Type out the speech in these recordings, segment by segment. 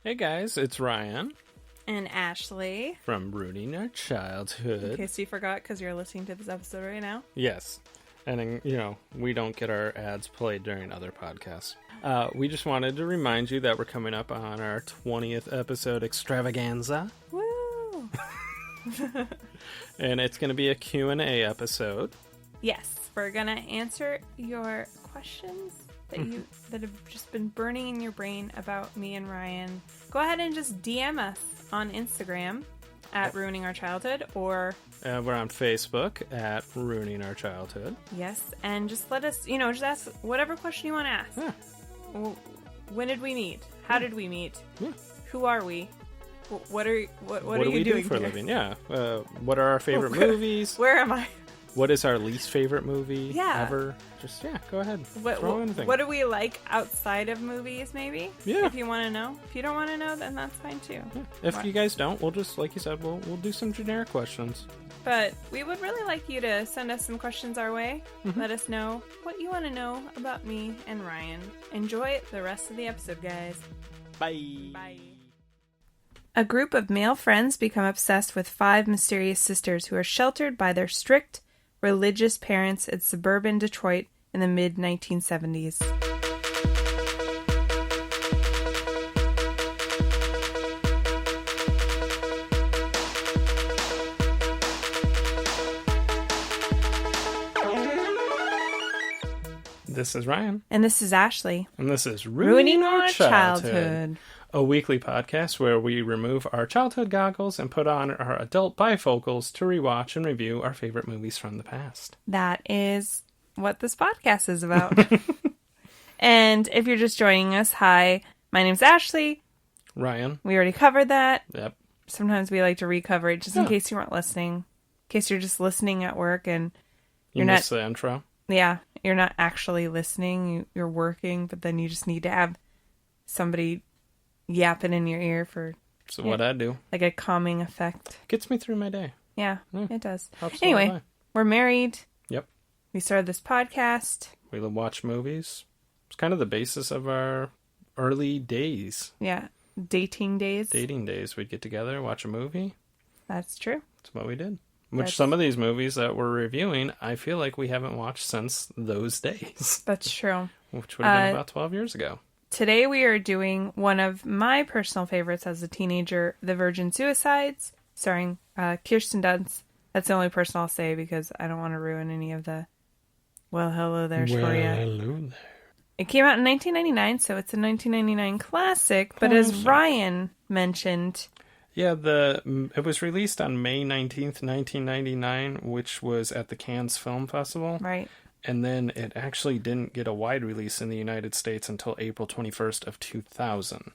Hey guys, it's Ryan. And Ashley. From Ruining Our Childhood. In case you forgot, because you're listening to this episode right now. Yes. And, we don't get our ads played during other podcasts. We just wanted to remind you that we're coming up on our 20th episode extravaganza. Woo! And it's going to be a Q&A episode. Yes. We're going to answer your questions that have just been burning in your brain about me and Ryan. Go ahead and just DM us on Instagram at Ruining Our Childhood, or we're on Facebook at Ruining Our Childhood. Yes, and just let us, just ask whatever question you want to ask. Yeah. When did we meet? How did we meet? Yeah. Who are we? What are you doing for a living? Yeah. What are our favorite movies? Where am I? What is our least favorite movie ever? Just, go ahead. Throw anything. What do we like outside of movies, maybe? Yeah. If you want to know. If you don't want to know, then that's fine, too. Yeah. If you guys don't, we'll just, like you said, we'll do some generic questions. But we would really like you to send us some questions our way. Mm-hmm. Let us know what you want to know about me and Ryan. Enjoy the rest of the episode, guys. Bye. Bye. A group of male friends become obsessed with 5 mysterious sisters who are sheltered by their strict religious parents in suburban Detroit in the mid-1970s. This is Ryan. And this is Ashley. And this is Ruining Our Childhood. A weekly podcast where we remove our childhood goggles and put on our adult bifocals to rewatch and review our favorite movies from the past. That is what this podcast is about. And if you're just joining us, hi, my name's Ashley. Ryan. We already covered that. Yep. Sometimes we like to recover it just in case you weren't listening. In case you're just listening at work and you missed the intro. Yeah, you're not actually listening. You're working, but then you just need to have somebody yapping in your ear for what I do, like a calming effect. Gets me through my day. Yeah. It does. Helps anyway, we're married. Yep. We started this podcast. We watch movies. It's kind of the basis of our early days. Yeah, dating days. We'd get together, watch a movie. That's true. That's what we did. Some of these movies that we're reviewing, I feel like we haven't watched since those days. That's true. Which would have been about 12 years ago. Today we are doing one of my personal favorites as a teenager, The Virgin Suicides, starring Kirsten Dunst. That's the only person I'll say because I don't want to ruin any of the hello there, Shoria. Hello there. It came out in 1999, so it's a 1999 classic. But as Ryan mentioned... Yeah, it was released on May 19th, 1999, which was at the Cannes Film Festival. Right. And then it actually didn't get a wide release in the United States until April 21st of 2000.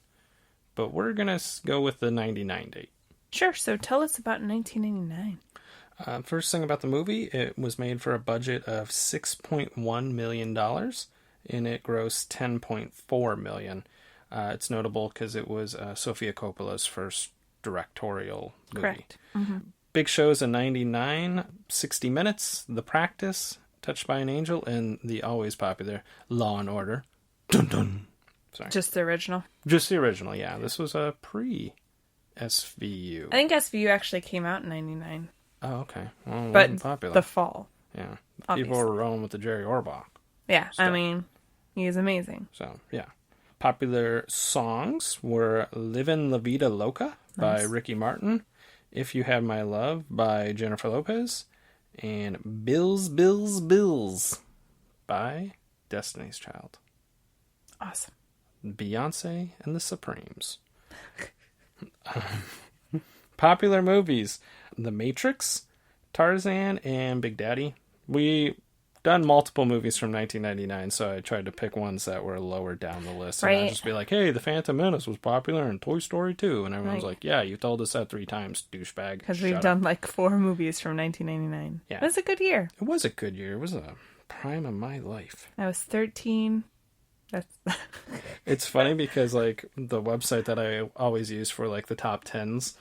But we're going to go with the 99 date. Sure, so tell us about 1999. First thing about the movie, it was made for a budget of $6.1 million, and it grossed $10.4 million. It's notable because it was Sofia Coppola's first directorial movie. Correct. Mm-hmm. Big shows in 99, 60 Minutes, The Practice, Touched by an Angel, and the always popular Law and Order. Dun dun. Sorry. Just the original? Just the original, yeah. This was a pre-SVU. I think SVU actually came out in 99. Oh, okay. Well, it but wasn't popular. The fall. Yeah. Obviously. People were rolling with the Jerry Orbach. Yeah, stuff. I mean, he is amazing. So, yeah. Popular songs were Livin' La Vida Loca by Ricky Martin, If You Had My Love by Jennifer Lopez, and Bills, Bills, Bills by Destiny's Child. Awesome. Beyonce and the Supremes. Popular movies: The Matrix, Tarzan, and Big Daddy. We done multiple movies from 1999, so I tried to pick ones that were lower down the list. Right. And I'd just be like, hey, The Phantom Menace was popular and Toy Story 2. And everyone's like, yeah, you told us that 3 times, douchebag. Because we've done like 4 movies from 1999. Yeah. It was a good year. It was a good year. It was a prime of my life. I was 13. That's It's funny because like the website that I always use for like the top 10s,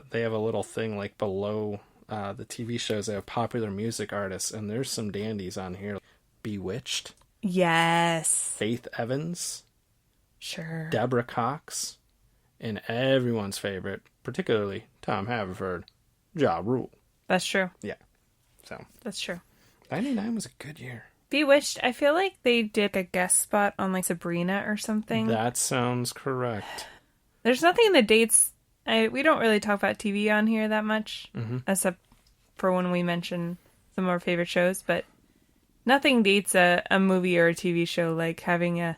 they have a little thing like below the TV shows. They have popular music artists, and there's some dandies on here. Bewitched. Yes. Faith Evans. Sure. Deborah Cox. and everyone's favorite, particularly Tom Haverford, Ja Rule. That's true. Yeah. So. That's true. 99 was a good year. Bewitched, I feel like they did a guest spot on like Sabrina or something. That sounds correct. There's nothing that dates. We don't really talk about TV on here that much, except for when we mention some of our favorite shows, but nothing dates a movie or a TV show like having a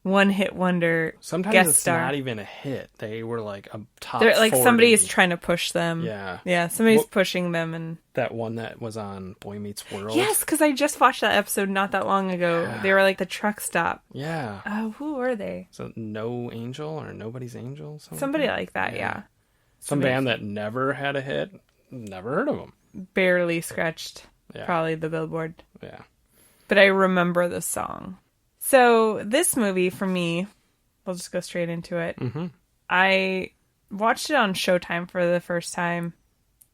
one-hit wonder Sometimes guest it's star. not even a hit. They were like a top They're like 40. somebody is trying to push them. Yeah. Yeah, somebody's pushing them. And that one that was on Boy Meets World. yes, because I just watched that episode not that long ago. Yeah. They were like the truck stop. Yeah. Oh, who were they? So No Angel or Nobody's Angel? Somebody like that, yeah. Some band that never had a hit. Never heard of them. Barely scratched probably the Billboard. Yeah. But I remember the song. So this movie, for me, we'll just go straight into it. Mm-hmm. I watched it on Showtime for the first time.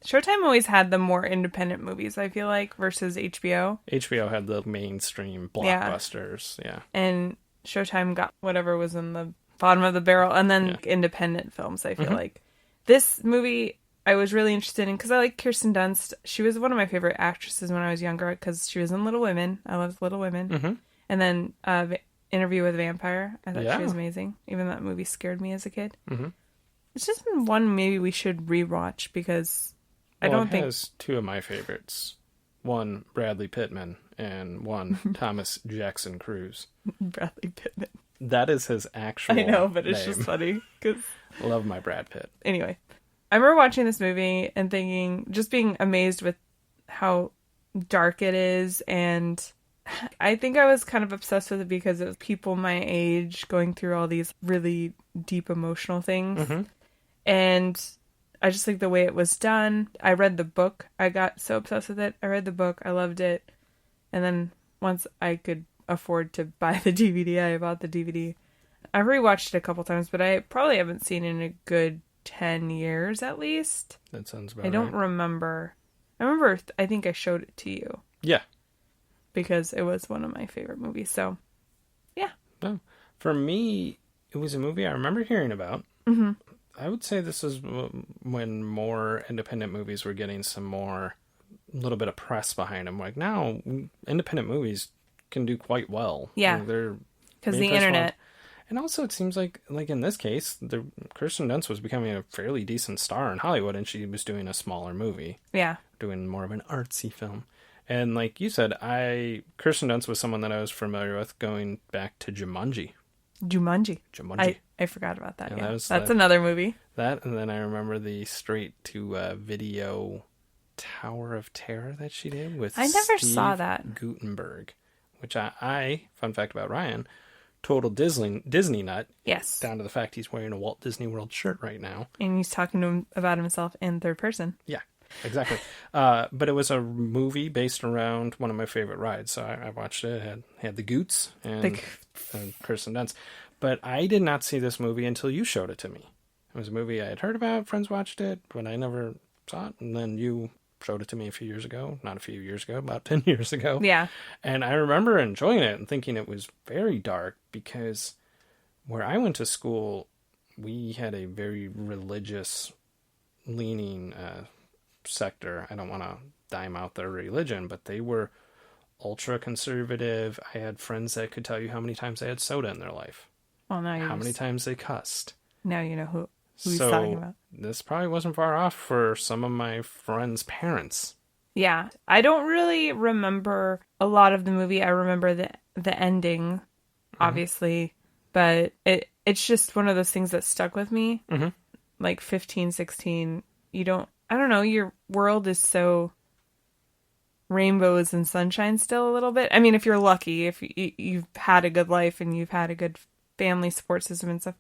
Showtime always had the more independent movies, I feel like, versus HBO. HBO had the mainstream blockbusters. Yeah. And Showtime got whatever was in the bottom of the barrel, and then independent films, I feel like. This movie I was really interested in because I like Kirsten Dunst. She was one of my favorite actresses when I was younger because she was in Little Women. I loved Little Women. Mm-hmm. And then Interview with a Vampire. I thought she was amazing. Even that movie scared me as a kid. Mm-hmm. It's just been one maybe we should rewatch because I don't think... It has two of my favorites. One, Bradley Pittman, and one, Thomas Jackson Cruz. Bradley Pittman. That is his actual I know, but it's name. just funny. Cause... Love my Brad Pitt. Anyway, I remember watching this movie and thinking, just being amazed with how dark it is, and I think I was kind of obsessed with it because it was people my age going through all these really deep emotional things. Mm-hmm. And I just like the way it was done. I read the book. I got so obsessed with it. I read the book. I loved it. And then once I could afford to buy the DVD, I bought the DVD. I've rewatched it a couple times, but I probably haven't seen it in a good 10 years at least. That sounds about right. I don't remember. I think I showed it to you. Yeah. Because it was one of my favorite movies. So, yeah. No. For me, it was a movie I remember hearing about. Mm-hmm. I would say this is when more independent movies were getting some more, a little bit of press behind them. Like now, independent movies can do quite well. Yeah. They're because the internet. And also, it seems like in this case, Kirsten Dunst was becoming a fairly decent star in Hollywood, and she was doing a smaller movie. Yeah. Doing more of an artsy film. And like you said, Kirsten Dunst was someone that I was familiar with going back to Jumanji. Jumanji. I forgot about that. Yeah. That's another movie. That, and then I remember the straight-to-video Tower of Terror that she did with I never Steve saw that. Guttenberg, which I fun fact about Ryan, total Disney nut. Yes. Down to the fact he's wearing a Walt Disney World shirt right now. And he's talking to him about himself in third person. Yeah. Exactly. But it was a movie based around one of my favorite rides. So I watched it. It had the Goots and Kirsten Dunst. But I did not see this movie until you showed it to me. It was a movie I had heard about. Friends watched it, but I never saw it. And then you showed it to me a few years ago. Not a few years ago, about 10 years ago. Yeah. And I remember enjoying it and thinking it was very dark because where I went to school, we had a very religious leaning sector. I don't want to dime out their religion, but they were ultra conservative. I had friends that could tell you how many times they had soda in their life. Well, now how many times they cussed. Now you know who he's talking about. This probably wasn't far off for some of my friends' parents. Yeah. I don't really remember a lot of the movie. I remember the ending, obviously, but it's just one of those things that stuck with me. Mm-hmm. Like 15, 16, I don't know, your world is so rainbows and sunshine still a little bit. I mean, if you're lucky, if you've had a good life and you've had a good family support system and stuff,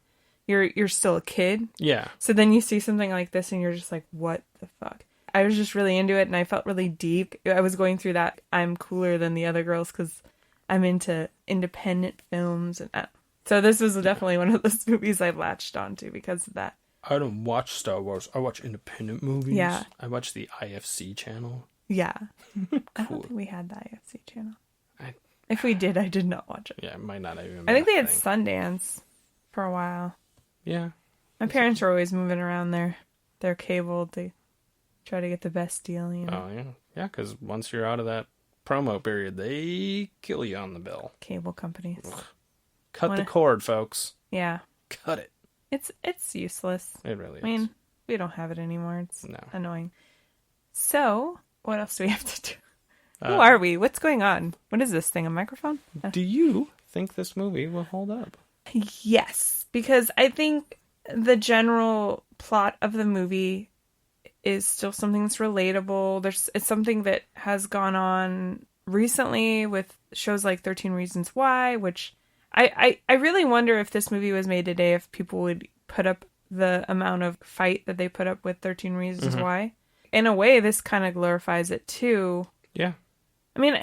you're still a kid. Yeah. So then you see something like this and you're just like, what the fuck? I was just really into it and I felt really deep. I was going through that I'm cooler than the other girls because I'm into independent films. And so this was definitely one of those movies I latched onto because of that. I don't watch Star Wars. I watch independent movies. Yeah. I watch the IFC channel. Yeah. Cool. I don't think we had the IFC channel. If we did, I did not watch it. Yeah, it might not even. I think they had Sundance for a while. Yeah. My parents are always moving around their cable to try to get the best deal, you know. Oh, yeah. Yeah, because once you're out of that promo period, they kill you on the bill. Cable companies. Ugh. Cut the cord, folks. Yeah. Cut it. It's useless. It really is. I mean, we don't have it anymore. It's No. annoying. So, what else do we have to do? Who are we? What's going on? What is this thing? A microphone? Do you think this movie will hold up? Yes, because I think the general plot of the movie is still something that's relatable. It's something that has gone on recently with shows like 13 Reasons Why, which I really wonder if this movie was made today, if people would put up the amount of fight that they put up with 13 Reasons Why. In a way, this kind of glorifies it too. Yeah. I mean,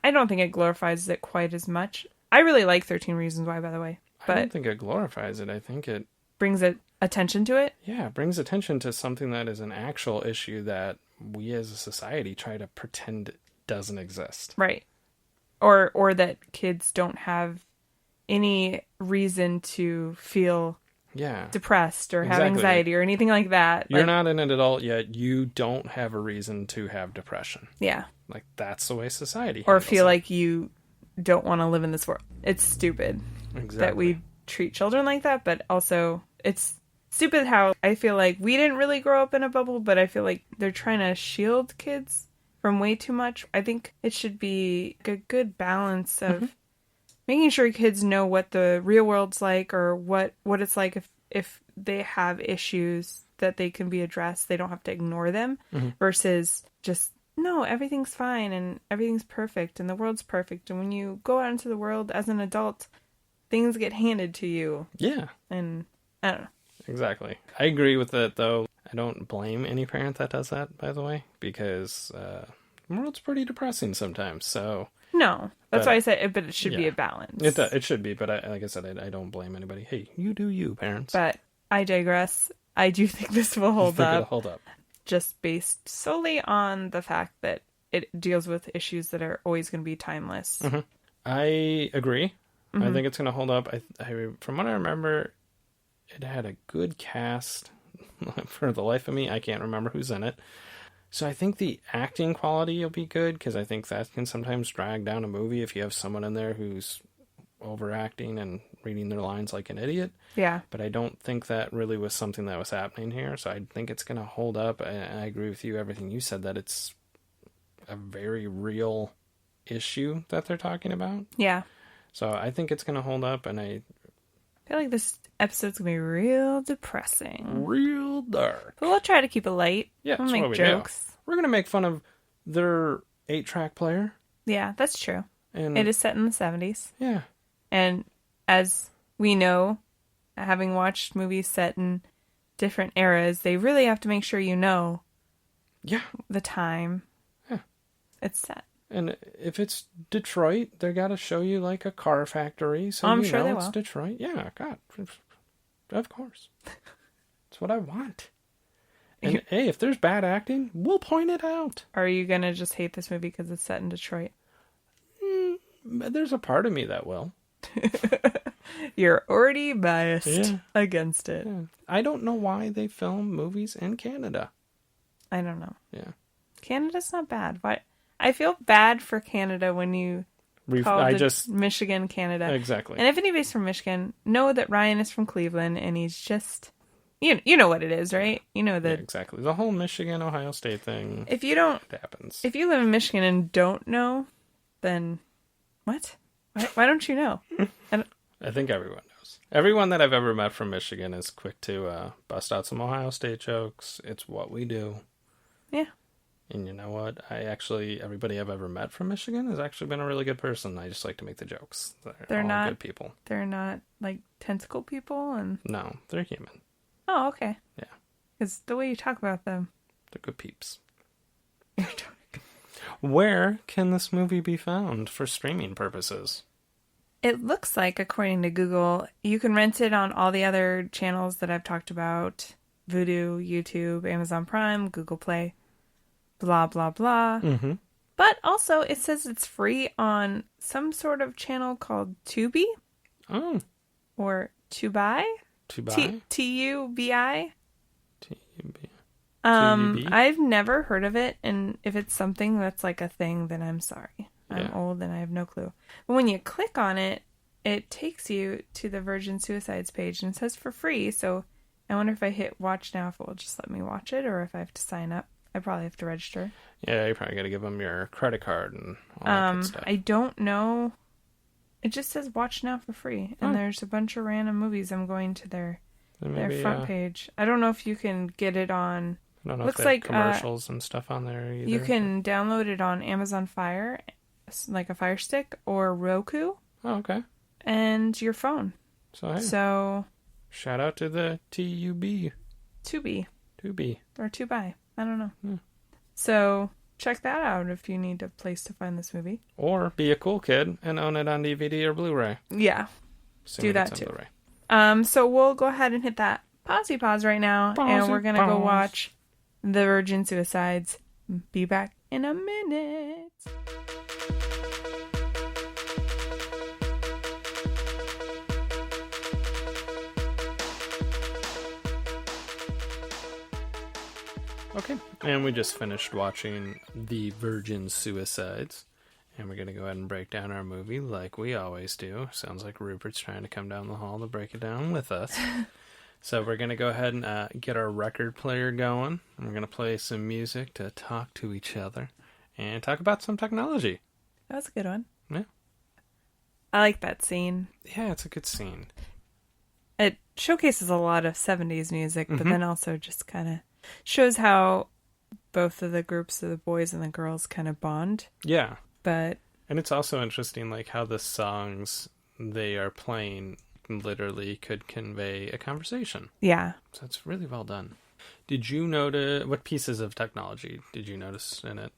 I don't think it glorifies it quite as much. I really like 13 Reasons Why, by the way. But I don't think it glorifies it. I think it brings attention to it. Yeah, it brings attention to something that is an actual issue that we as a society try to pretend doesn't exist. Right. Or that kids don't have any reason to feel depressed or have anxiety or anything like that. You're not an adult yet. You don't have a reason to have depression. Yeah. Like, that's the way society or feel like you don't want to live in this world. It's stupid that we treat children like that, but also it's stupid how I feel like we didn't really grow up in a bubble, but I feel like they're trying to shield kids from way too much. I think it should be a good balance of making sure kids know what the real world's like, or what it's like if they have issues that they can be addressed. They don't have to ignore them versus just, no, everything's fine and everything's perfect and the world's perfect. And when you go out into the world as an adult, things get handed to you. Yeah. And I don't know. Exactly. I agree with it, though. I don't blame any parent that does that, by the way, because the world's pretty depressing sometimes. So no, that's why I said, but it should be a balance. It should be, but like I said, I don't blame anybody. Hey, you do you, parents. But I digress. I do think this will hold up. It'll hold up. Just based solely on the fact that it deals with issues that are always going to be timeless. I agree. I think it's going to hold up. I from what I remember, it had a good cast. For the life of me, I can't remember who's in it. So I think the acting quality will be good, because I think that can sometimes drag down a movie if you have someone in there who's overacting and reading their lines like an idiot. Yeah. But I don't think that really was something that was happening here. So I think it's going to hold up. And I agree with you, everything you said, that it's a very real issue that they're talking about. Yeah. So I think it's going to hold up, and I feel like this episode's going to be real depressing. Real dark. But we'll try to keep it light. Yeah, we'll make jokes. We're going to make fun of their 8-track player. Yeah, that's true. And it is set in the 70s. Yeah. And as we know, having watched movies set in different eras, they really have to make sure you know the time it's set. And if it's Detroit, they got to show you like a car factory, so I'm sure they will. It's Detroit. Yeah, God, of course. That's what I want. And hey, if there's bad acting, we'll point it out. Are you gonna just hate this movie because it's set in Detroit? There's a part of me that will. You're already biased against it. Yeah. I don't know why they film movies in Canada. I don't know. Yeah, Canada's not bad. Why? I feel bad for Canada when you call Michigan, Canada. Exactly. And if anybody's from Michigan, know that Ryan is from Cleveland, and he's just, you know what it is, right? You know that exactly. The whole Michigan, Ohio State thing. If you don't, it happens. If you live in Michigan and don't know, then what? Why don't you know? I think everyone knows. Everyone that I've ever met from Michigan is quick to bust out some Ohio State jokes. It's what we do. Yeah. And you know what? Everybody I've ever met from Michigan has actually been a really good person. I just like to make the jokes. They're all not good people. They're not like tentacle people, and no, they're human. Oh, okay. Yeah. Because the way you talk about them, they're good peeps. Where can this movie be found for streaming purposes? It looks like, according to Google, you can rent it on all the other channels that I've talked about: Vudu, YouTube, Amazon Prime, Google Play. Blah, blah, blah. Mm-hmm. But also, it says it's free on some sort of channel called Tubi. Oh. Or Tubi. Tubi? Tubi? Tubi. I've never heard of it, and if it's something that's like a thing, then I'm sorry. I'm old and I have no clue. But when you click on it, it takes you to the Virgin Suicides page, and it says for free, so I wonder if I hit watch now if it will just let me watch it, or if I have to sign up. I probably have to register. Yeah, you probably got to give them your credit card and all that good stuff. I don't know. It just says watch now for free, and there's a bunch of random movies. I'm going to their front page. I don't know if you can get it on... I don't know if they have commercials and stuff on there either. You can download it on Amazon Fire, like a Fire Stick, or Roku. Oh, okay. And your phone. So shout out to the Tubi. Or Tubi. I don't know. So check that out if you need a place to find this movie. Or be a cool kid and own it on DVD or Blu-ray. Yeah. Do that too. So we'll go ahead and hit that pause right now. And we're going to go watch The Virgin Suicides. Be back in a minute. Okay, and we just finished watching The Virgin Suicides, and we're going to go ahead and break down our movie like we always do. Sounds like Rupert's trying to come down the hall to break it down with us. So we're going to go ahead and get our record player going, and we're going to play some music to talk to each other and talk about some technology. That was a good one. Yeah. I like that scene. Yeah, it's a good scene. It showcases a lot of 70s music, but then also just kind of shows how both of the groups of the boys and the girls kind of bond. Yeah. And it's also interesting, like, how the songs they are playing literally could convey a conversation. Yeah. So it's really well done. Did you notice, what pieces of technology did you notice in it?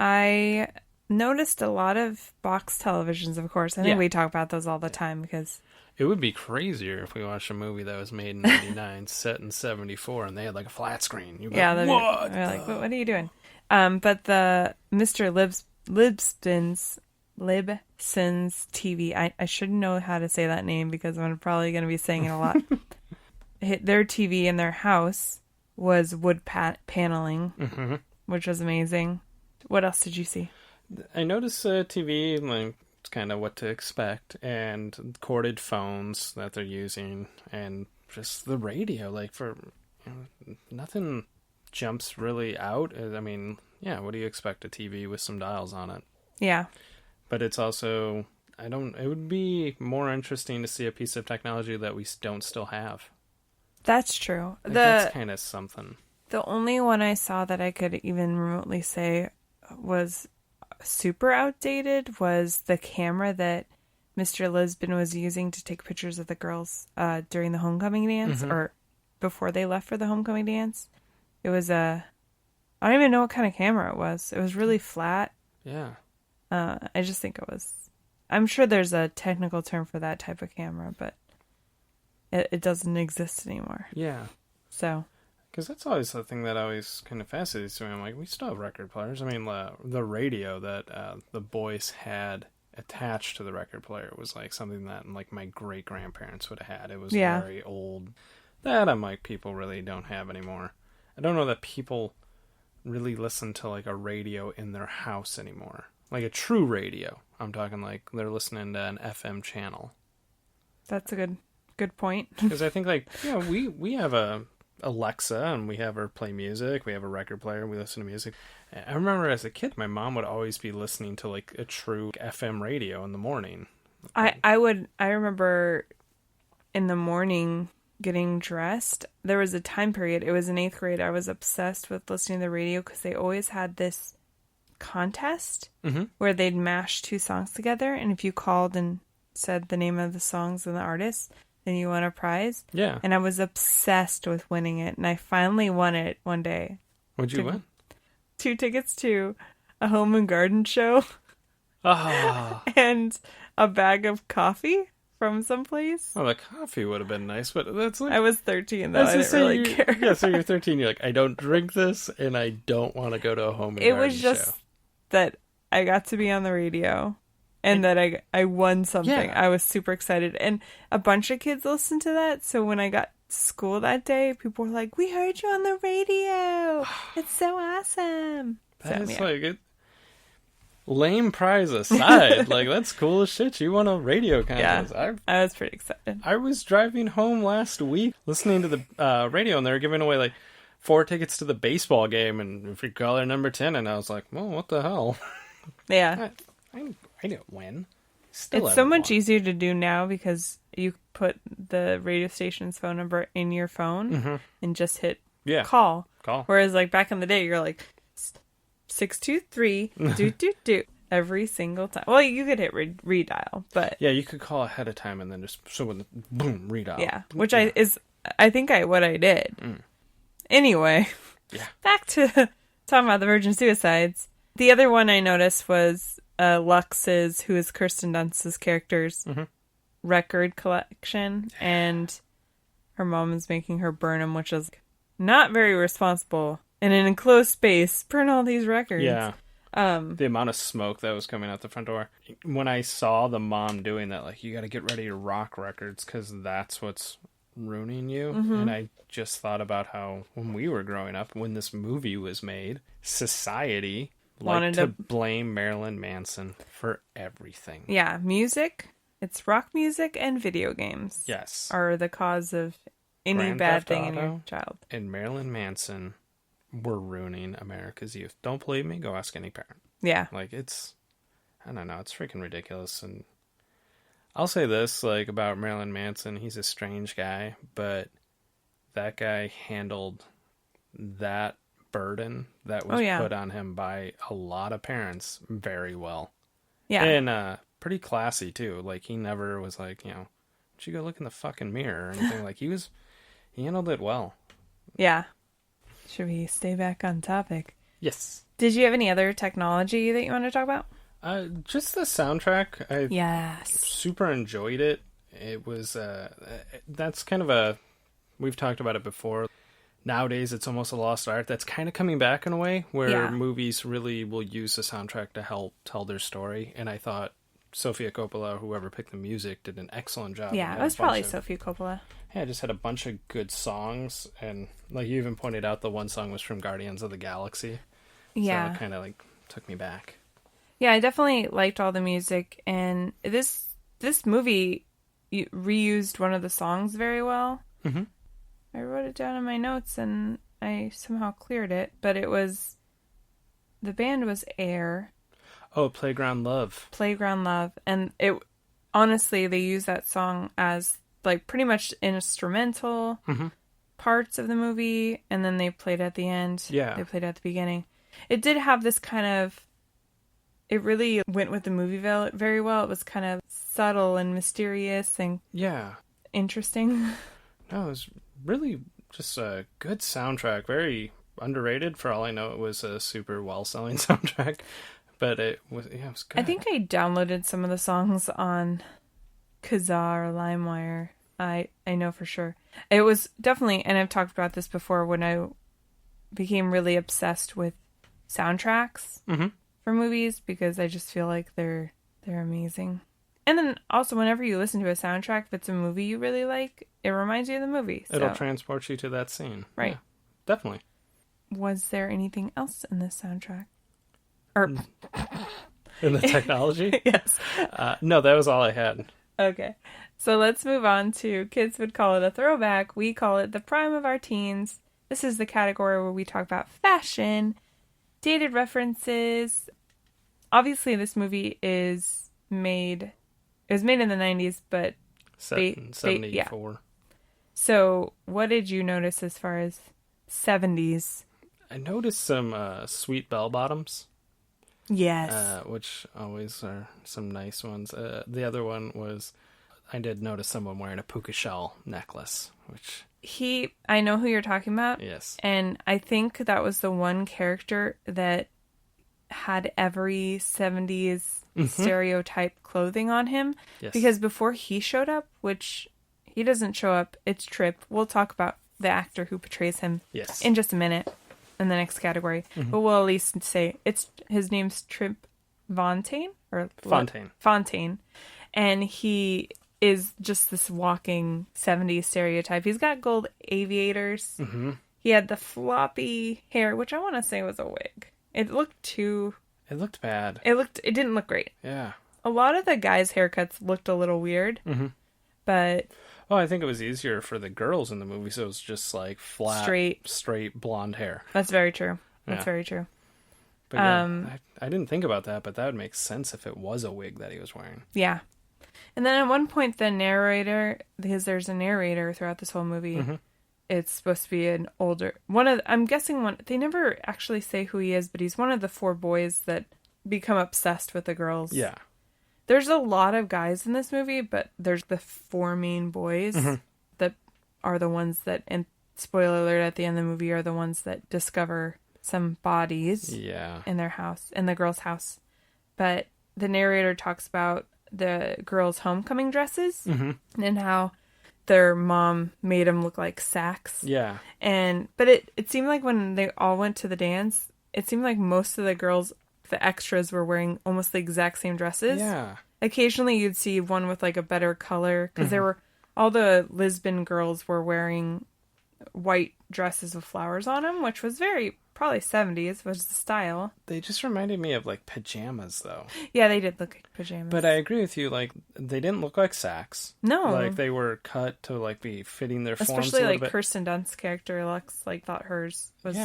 I noticed a lot of box televisions, of course. I think we talk about those all the time because... It would be crazier if we watched a movie that was made in 99, set in 74, and they had like a flat screen. You'd be like, what? They're like, what are you doing? But the Mr. Libson's TV, I shouldn't know how to say that name because I'm probably going to be saying it a lot. Their TV in their house was wood paneling, which was amazing. What else did you see? I noticed TV, like, it's kind of what to expect, and corded phones that they're using, and just the radio, like, for nothing jumps really out. I mean, yeah, what do you expect? A TV with some dials on it. Yeah. But it's also, it would be more interesting to see a piece of technology that we don't still have. That's true. Like, that's kind of something. The only one I saw that I could even remotely say was super outdated was the camera that Mr. Lisbon was using to take pictures of the girls during the homecoming dance, or before they left for the homecoming dance. It was I don't even know what kind of camera it was. It was really flat. Yeah. I just think it was... I'm sure there's a technical term for that type of camera, but it doesn't exist anymore. Yeah. So... Because that's always the thing that always kind of fascinates me. I'm like, we still have record players. I mean, the radio that the boys had attached to the record player was like something that like my great-grandparents would have had. It was very old. That I'm like, people really don't have anymore. I don't know that people really listen to like a radio in their house anymore. Like a true radio. I'm talking like they're listening to an FM channel. That's a good point. Because I think like, we have a Alexa, and we have her play music. We have a record player. We listen to music. I remember as a kid, my mom would always be listening to like a true FM radio in the morning. I remember in the morning getting dressed. There was a time period. It was in 8th grade. I was obsessed with listening to the radio because they always had this contest where they'd mash 2 songs together, and if you called and said the name of the songs and the artist, then you won a prize. Yeah. And I was obsessed with winning it. And I finally won it one day. What'd you win? 2 tickets to a home and garden show. Oh. And a bag of coffee from someplace. Well, the coffee would have been nice, but that's like... I was 13, though. I didn't really care. Yeah, so you're 13. You're like, I don't drink this, and I don't want to go to a home and garden show. It was just that I got to be on the radio. and that I won something. Yeah. I was super excited. And a bunch of kids listened to that. So when I got to school that day, people were like, we heard you on the radio. It's so awesome. That is like it. Lame prize aside, like that's cool as shit. You won a radio contest. Yeah, I was pretty excited. I was driving home last week listening to the radio, and they were giving away like 4 tickets to the baseball game, and if you call her number 10, and I was like, well, what the hell? Yeah. I didn't win. It's so much easier to do now because you put the radio station's phone number in your phone and just hit call. Whereas like back in the day, you're like 623 do every single time. Well, you could hit redial, but yeah, you could call ahead of time and then just boom redial. Yeah, which I think what I did. Anyway, back to talking about the Virgin Suicides. The other one I noticed was Lux's, who is Kirsten Dunst's character's record collection, and her mom is making her burn them, which is not very responsible. In an enclosed space, burn all these records. Yeah. The amount of smoke that was coming out the front door. When I saw the mom doing that, like, you got to get ready to rock records because that's what's ruining you. And I just thought about how when we were growing up, when this movie was made, society wanted to blame Marilyn Manson for everything. Yeah, music. It's rock music and video games. Yes. Are the cause of any bad thing in your child. And Marilyn Manson were ruining America's youth. Don't believe me? Go ask any parent. Yeah. Like, I don't know, it's freaking ridiculous. And I'll say this, like, about Marilyn Manson, he's a strange guy, but that guy handled that burden that was put on him by a lot of parents very well. Yeah. And pretty classy, too. Like, he never was like, you know, don't you go look in the fucking mirror or anything. Like, he handled it well. Yeah. Should we stay back on topic? Yes. Did you have any other technology that you want to talk about? Just the soundtrack. I Yes. super enjoyed it. It was, that's kind of we've talked about it before. Nowadays, it's almost a lost art. That's kind of coming back in a way where movies really will use the soundtrack to help tell their story. And I thought Sofia Coppola, whoever picked the music, did an excellent job. Yeah, it was probably Sofia Coppola. Yeah, I just had a bunch of good songs, and like you even pointed out, the one song was from Guardians of the Galaxy. Yeah. So it kind of like took me back. Yeah, I definitely liked all the music, and this movie reused one of the songs very well. Mm-hmm. I wrote it down in my notes, and I somehow cleared it, but the band was Air. Oh, Playground Love. Playground Love, and honestly, they use that song as like pretty much instrumental parts of the movie, and then they played at the end. Yeah. They played at the beginning. It did have this kind of, it really went with the movie very well. It was kind of subtle and mysterious and interesting. No, it was really just a good soundtrack. Very underrated. For all I know, it was a super well-selling soundtrack. But it was good. I think I downloaded some of the songs on Kazaa or LimeWire. I know for sure. It was definitely, and I've talked about this before, when I became really obsessed with soundtracks for movies, because I just feel like they're amazing. And then also, whenever you listen to a soundtrack, if it's a movie you really like, it reminds you of the movie. So. It'll transport you to that scene. Right. Yeah, definitely. Was there anything else in this soundtrack? Or in the technology? Yes. No, that was all I had. Okay. So let's move on to, kids would call it a throwback. We call it the prime of our teens. This is the category where we talk about fashion, dated references. Obviously, this movie it was made in the 90s, but... Set in 74. Yeah. So what did you notice as far as 70s? I noticed some sweet bell-bottoms. Yes. Which always are some nice ones. The other one was, I did notice someone wearing a puka shell necklace, which... I know who you're talking about. Yes. And I think that was the one character that had every 70s stereotype clothing on him. Yes. Because before he showed up, which he doesn't show up, it's Trip. We'll talk about the actor who portrays him in just a minute. In the next category, but we'll at least say his name's Trip Fontaine? Fontaine. And he is just this walking 70s stereotype. He's got gold aviators. Mm-hmm. He had the floppy hair, which I want to say was a wig. It looked bad. It didn't look great. Yeah. A lot of the guys' haircuts looked a little weird. Mm-hmm. But... Well, I think it was easier for the girls in the movie, so it was just like flat, straight blonde hair. That's very true. That's very true. But yeah, I didn't think about that, but that would make sense if it was a wig that he was wearing. Yeah. And then at one point, the narrator, because there's a narrator throughout this whole movie, mm-hmm. It's supposed to be an older... I'm guessing they never actually say who he is, but he's one of the 4 boys that become obsessed with the girls. Yeah. There's a lot of guys in this movie, but there's the 4 main boys mm-hmm. that are the ones that, and spoiler alert, at the end of the movie, are the ones that discover some bodies in their house, in the girl's house. But the narrator talks about the girls' homecoming dresses mm-hmm. and how their mom made them look like sacks. Yeah. But it seemed like when they all went to the dance, it seemed like most of the girls, the extras, were wearing almost the exact same dresses. Yeah. Occasionally you'd see one with like a better color, because mm-hmm. all the Lisbon girls were wearing white dresses with flowers on them, which was probably 70s was the style. They just reminded me of like pajamas, though. Yeah, they did look like pajamas. But I agree with you. Like, they didn't look like sacks. No, like they were cut to like be fitting their forms. Especially a little like bit. Kirsten Dunst's character, Lux, like thought hers was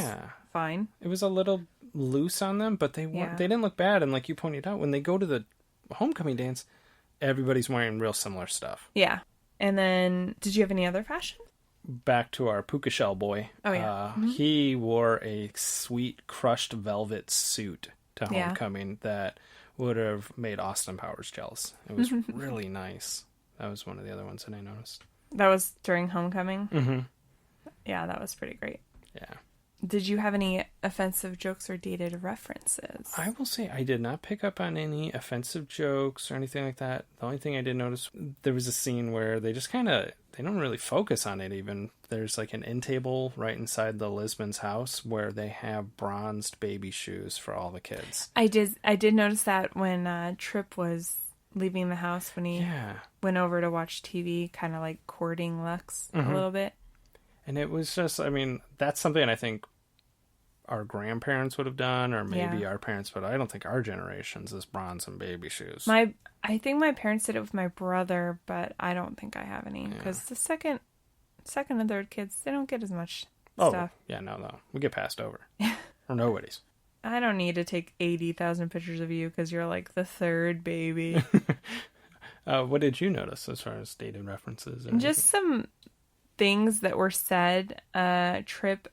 fine. It was a little loose on them, but they didn't look bad. And like you pointed out, when they go to the homecoming dance, everybody's wearing real similar stuff. Yeah. And then, did you have any other fashion? Back to our puka shell boy. Oh, yeah. Mm-hmm. He wore a sweet crushed velvet suit to homecoming that would have made Austin Powers jealous. It was really nice. That was one of the other ones that I noticed. That was during homecoming? Mm-hmm. Yeah, that was pretty great. Yeah. Did you have any offensive jokes or dated references? I will say I did not pick up on any offensive jokes or anything like that. The only thing I did notice, there was a scene where they just they don't really focus on it even. There's like an end table right inside the Lisbon's house where they have bronzed baby shoes for all the kids. I did notice that when Tripp was leaving the house, when he went over to watch TV, kind of like courting Lux a little bit. And it was just, I mean, that's something I think our grandparents would have done, or maybe our parents, but I don't think our generation's is bronze and baby shoes. I think my parents did it with my brother, but I don't think I have any, because the second and third kids, they don't get as much stuff. Yeah, no. We get passed over. Or nobody's. I don't need to take 80,000 pictures of you because you're like the third baby. What did you notice as far as dated references? Just some things that were said. Tripp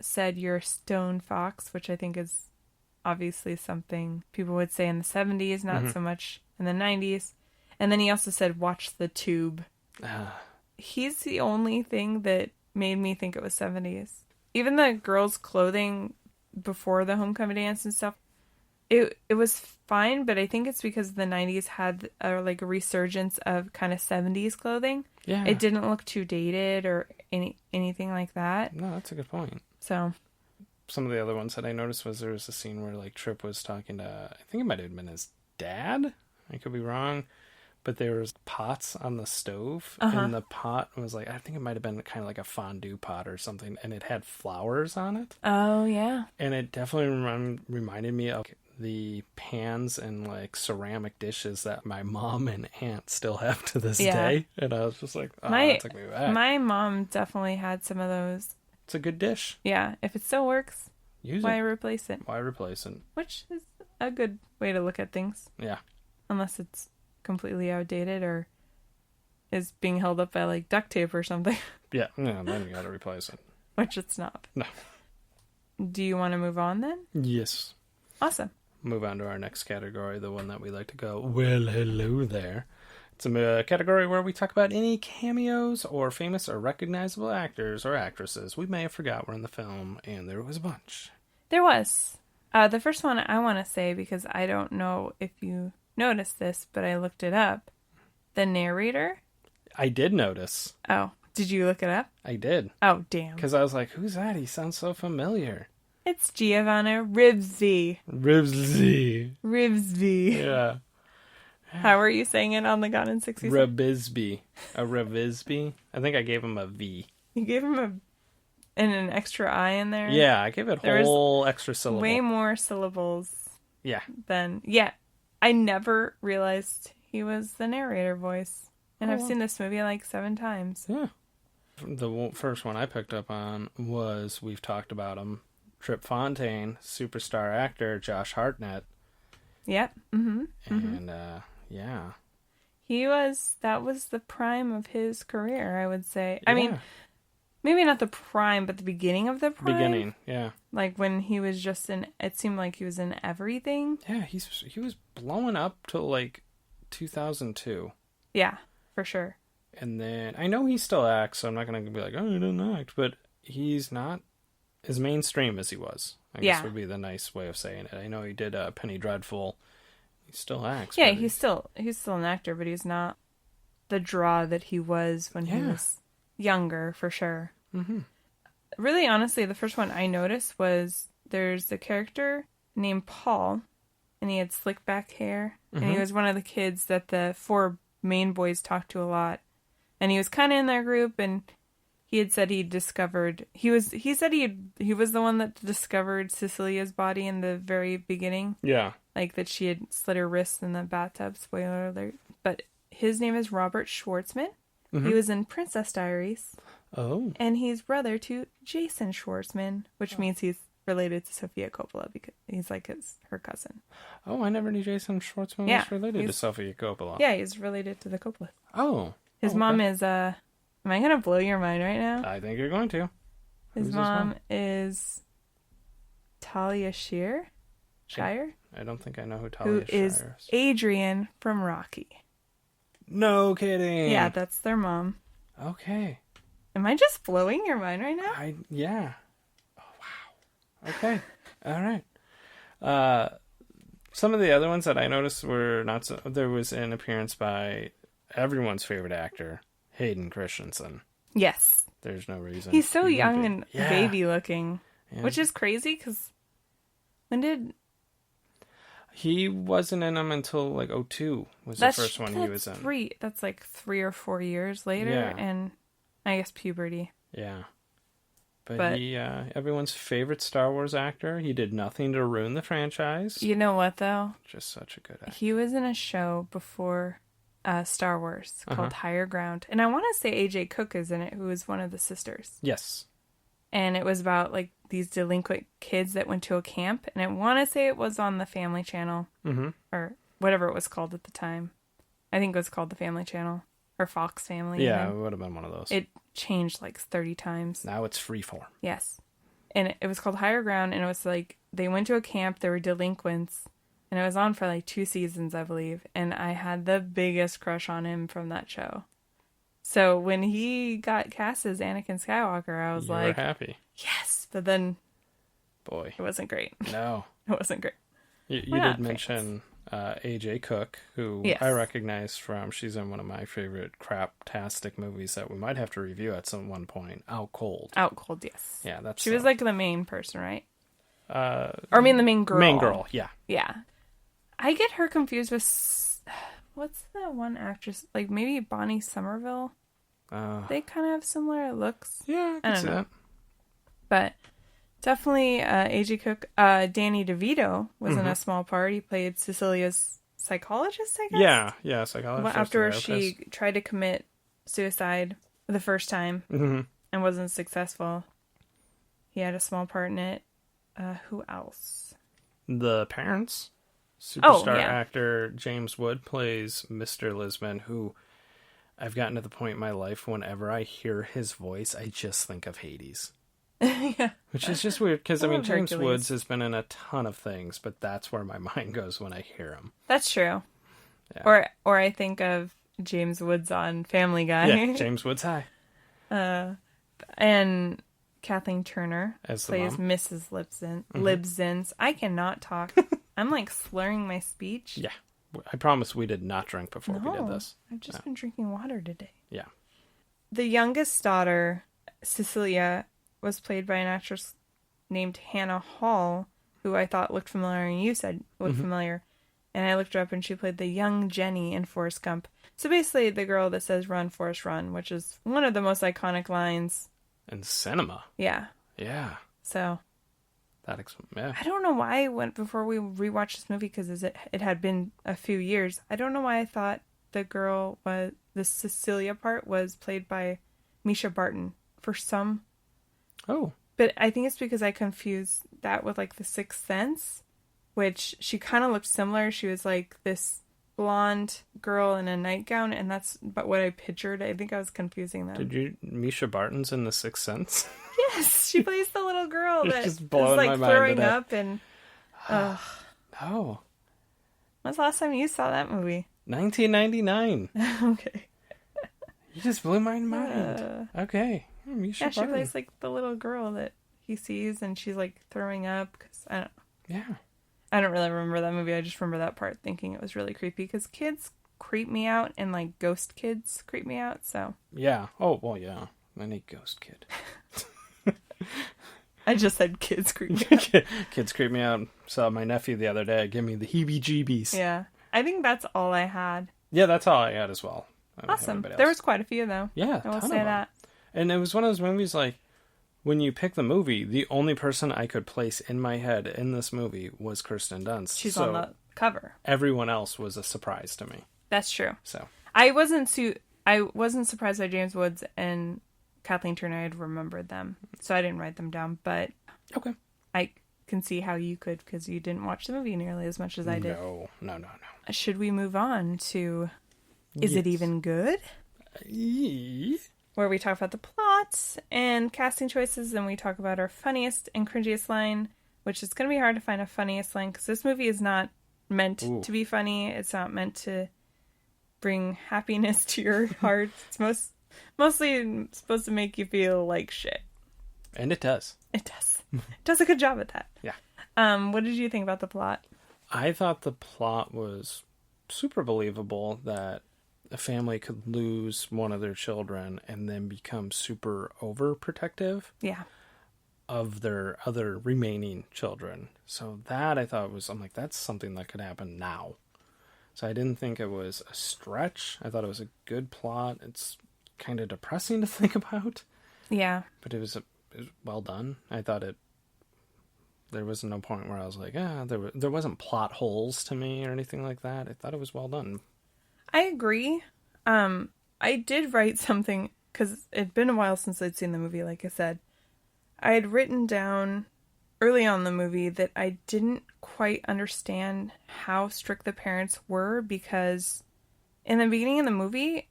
said you're a stone fox, which I think is obviously something people would say in the 70s, not so much in the 90s. And then he also said, watch the tube. He's the only thing that made me think it was 70s. Even the girls' clothing before the homecoming dance and stuff, it was fine, but I think it's because the 90s had a resurgence of kind of 70s clothing. Yeah. It didn't look too dated or anything like that. No, that's a good point. So some of the other ones that I noticed was there was a scene where like Tripp was talking to, I think it might have been his dad. I could be wrong. But there was pots on the stove, and the pot was like, I think it might have been kind of like a fondue pot or something, and it had flowers on it. Oh, yeah. And it definitely reminded me of the pans and like ceramic dishes that my mom and aunt still have to this day. And I was just like, that took me back. My mom definitely had some of those. It's a good dish. Yeah. If it still works, why replace it? Why replace it? Which is a good way to look at things. Yeah. Unless it's completely outdated or is being held up by like duct tape or something. Yeah, no, then you gotta replace it. Which it's not. No. Do you want to move on then? Yes. Awesome. Move on to our next category, the one that we like to go, well, hello there. It's a category where we talk about any cameos or famous or recognizable actors or actresses we may have forgot were in the film, and there was a bunch. There was. The first one I want to say, because I don't know if you noticed this, but I looked it up. The narrator? I did notice. Oh, did you look it up? I did. Oh, damn. Because I was like, who's that? He sounds so familiar. It's Giovanna Ribisi. Ribisi. Yeah. How are you saying it on the Gone in 60 Seconds? Rabisby. A Rabisby? I think I gave him a V. You gave him an extra I in there? Yeah, I gave it whole extra syllable. Way more syllables. Yeah. I never realized he was the narrator voice. And I've seen this movie like 7 times. Yeah. The first one I picked up on was, we've talked about him, Trip Fontaine, superstar actor Josh Hartnett. Yep. Mm-hmm. And, yeah. That was the prime of his career, I would say. I mean, maybe not the prime, but the beginning of the prime. Beginning, yeah. Like when he was just it seemed like he was in everything. Yeah, he was blowing up till like 2002. Yeah, for sure. And then, I know he still acts, so I'm not going to be like, oh, he doesn't act, but he's not as mainstream as he was. I guess would be the nice way of saying it. I know he did Penny Dreadful. He still acts. Yeah, he's still an actor, but he's not the draw that he was when he was younger, for sure. Mm-hmm. Really, honestly, the first one I noticed was there's a character named Paul, and he had slick back hair, and he was one of the kids that the 4 main boys talked to a lot. And he was kind of in their group, and he had said he was the one that discovered Cecilia's body in the very beginning. Yeah. Like that she had slit her wrists in the bathtub, spoiler alert. But his name is Robert Schwartzman. Mm-hmm. He was in Princess Diaries. Oh. And he's brother to Jason Schwartzman, which means he's related to Sofia Coppola because he's like her cousin. Oh, I never knew Jason Schwartzman was related to Sofia Coppola. Yeah, he's related to the Coppola. Oh. His mom is, am I going to blow your mind right now? I think you're going to. His mom is Talia Shire? I don't think I know who Talia Shire is. Who is Adrian from Rocky. No kidding. Yeah, that's their mom. Okay. Am I just blowing your mind right now? Yeah. Oh, wow. Okay. All right. Some of the other ones that I noticed were not so... There was an appearance by everyone's favorite actor, Hayden Christensen. Yes. There's no reason. He's so young and baby looking, which is crazy because when did... He wasn't in them until like 2002 was the first one he was in. That's like 3 or 4 years later, and I guess puberty. Yeah. But he, everyone's favorite Star Wars actor. He did nothing to ruin the franchise. You know what, though? Just such a good actor. He was in a show before Star Wars called Higher Ground. And I want to say AJ Cook is in it, who is one of the sisters. Yes. And it was about, like, these delinquent kids that went to a camp. And I want to say it was on the Family Channel. Mm-hmm. Or whatever it was called at the time. I think it was called the Family Channel. Or Fox Family. Yeah, it would have been one of those. It changed like 30 times. Now it's Freeform. Yes. And it was called Higher Ground, and it was like they went to a camp, there were delinquents, and it was on for like 2 seasons, I believe. And I had the biggest crush on him from that show. So when he got cast as Anakin Skywalker, I was like, you were happy. Yes. But then, boy, it wasn't great. No. It wasn't great. You did mention AJ Cook, who I recognize from, she's in one of my favorite crap-tastic movies that we might have to review at one point, Out Cold. Out Cold, yes. Yeah, that's... She was like the main person, right? Or I mean the main girl. Main girl, yeah. Yeah. I get her confused with... What's that one actress? Like maybe Bonnie Somerville? They kind of have similar looks. Yeah, I can see that. But... Definitely AJ Cook. Danny DeVito was in a small part. He played Cecilia's psychologist, I guess? Yeah, psychologist. After she tried to commit suicide the first time and wasn't successful. He had a small part in it. Who else? The parents. Superstar actor James Wood plays Mr. Lisman, who I've gotten to the point in my life whenever I hear his voice, I just think of Hades. Yeah. Which is just weird, because, I mean, James Woods has been in a ton of things, but that's where my mind goes when I hear him. That's true. Yeah. Or I think of James Woods on Family Guy. Yeah, James Woods, hi. And Kathleen Turner as plays Mrs. Libsins. I cannot talk. I'm, like, slurring my speech. Yeah. I promise we did not drink before we did this. I've just been drinking water today. Yeah. The youngest daughter, Cecilia... was played by an actress named Hannah Hall, who I thought looked familiar, and you said looked familiar. And I looked her up, and she played the young Jenny in Forrest Gump. So basically the girl that says, "Run, Forrest, run," which is one of the most iconic lines. In cinema. Yeah. Yeah. So. Yeah. I don't know why before we rewatched this movie, because it had been a few years. I don't know why I thought the Cecilia part was played by Misha Barton for some. Oh. But I think it's because I confused that with like The Sixth Sense, which she kind of looked similar. She was like this blonde girl in a nightgown, and that's but what I pictured. I think I was confusing them. Misha Barton's in The Sixth Sense? Yes, she plays the little girl that is like my mind throwing up and. Oh. When's the last time you saw that movie? 1999. Okay. You just blew my mind. Okay. Misha Barton. She plays like the little girl that he sees, and she's like throwing up because I don't. Yeah. I don't really remember that movie. I just remember that part thinking it was really creepy because kids creep me out, and like ghost kids creep me out. So. Yeah. Oh well. Yeah. Any ghost kid. I just said kids creep me out. Kids creep me out. Saw my nephew the other day. Give me the heebie-jeebies. Yeah. I think that's all I had. Yeah, that's all I had as well. Awesome. There was quite a few, though. Yeah, I will say that. And it was one of those movies, like, when you pick the movie, the only person I could place in my head in this movie was Kirsten Dunst. She's on the cover. Everyone else was a surprise to me. That's true. So I wasn't surprised by James Woods and Kathleen Turner. I had remembered them, so I didn't write them down. But okay, I can see how you could, because you didn't watch the movie nearly as much as I did. No. Should we move on to Is It Even Good? Where we talk about the plots and casting choices, and we talk about our funniest and cringiest line, which is going to be hard to find a funniest line, because this movie is not meant to be funny. It's not meant to bring happiness to your heart. It's mostly supposed to make you feel like shit. And it does. It does. It does a good job at that. Yeah. What did you think about the plot? I thought the plot was super believable, that a family could lose one of their children and then become super overprotective of their other remaining children. So that I thought was, I'm like, that's something that could happen now. So I didn't think it was a stretch. I thought it was a good plot. It's kind of depressing to think about. Yeah. But it was well done. I thought there was no point where I was like, there wasn't plot holes to me or anything like that. I thought it was well done. I agree. I did write something, because it'd been a while since I'd seen the movie, like I said. I had written down early on in the movie that I didn't quite understand how strict the parents were, because in the beginning of the movie,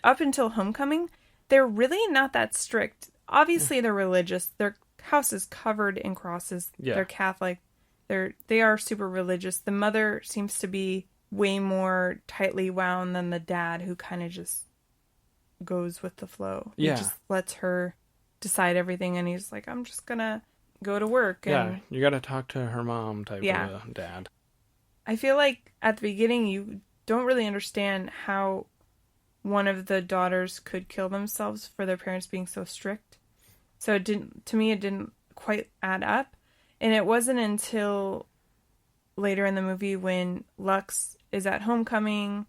up until Homecoming, they're really not that strict. Obviously, they're religious. Their house is covered in crosses. Yeah. They're Catholic. They are super religious. The mother seems to be way more tightly wound than the dad, who kind of just goes with the flow. Yeah. He just lets her decide everything, and he's like, I'm just gonna go to work. And you gotta talk to her mom type of a dad. I feel like at the beginning you don't really understand how one of the daughters could kill themselves for their parents being so strict. So it didn't quite add up. And it wasn't until later in the movie, when Lux is at homecoming,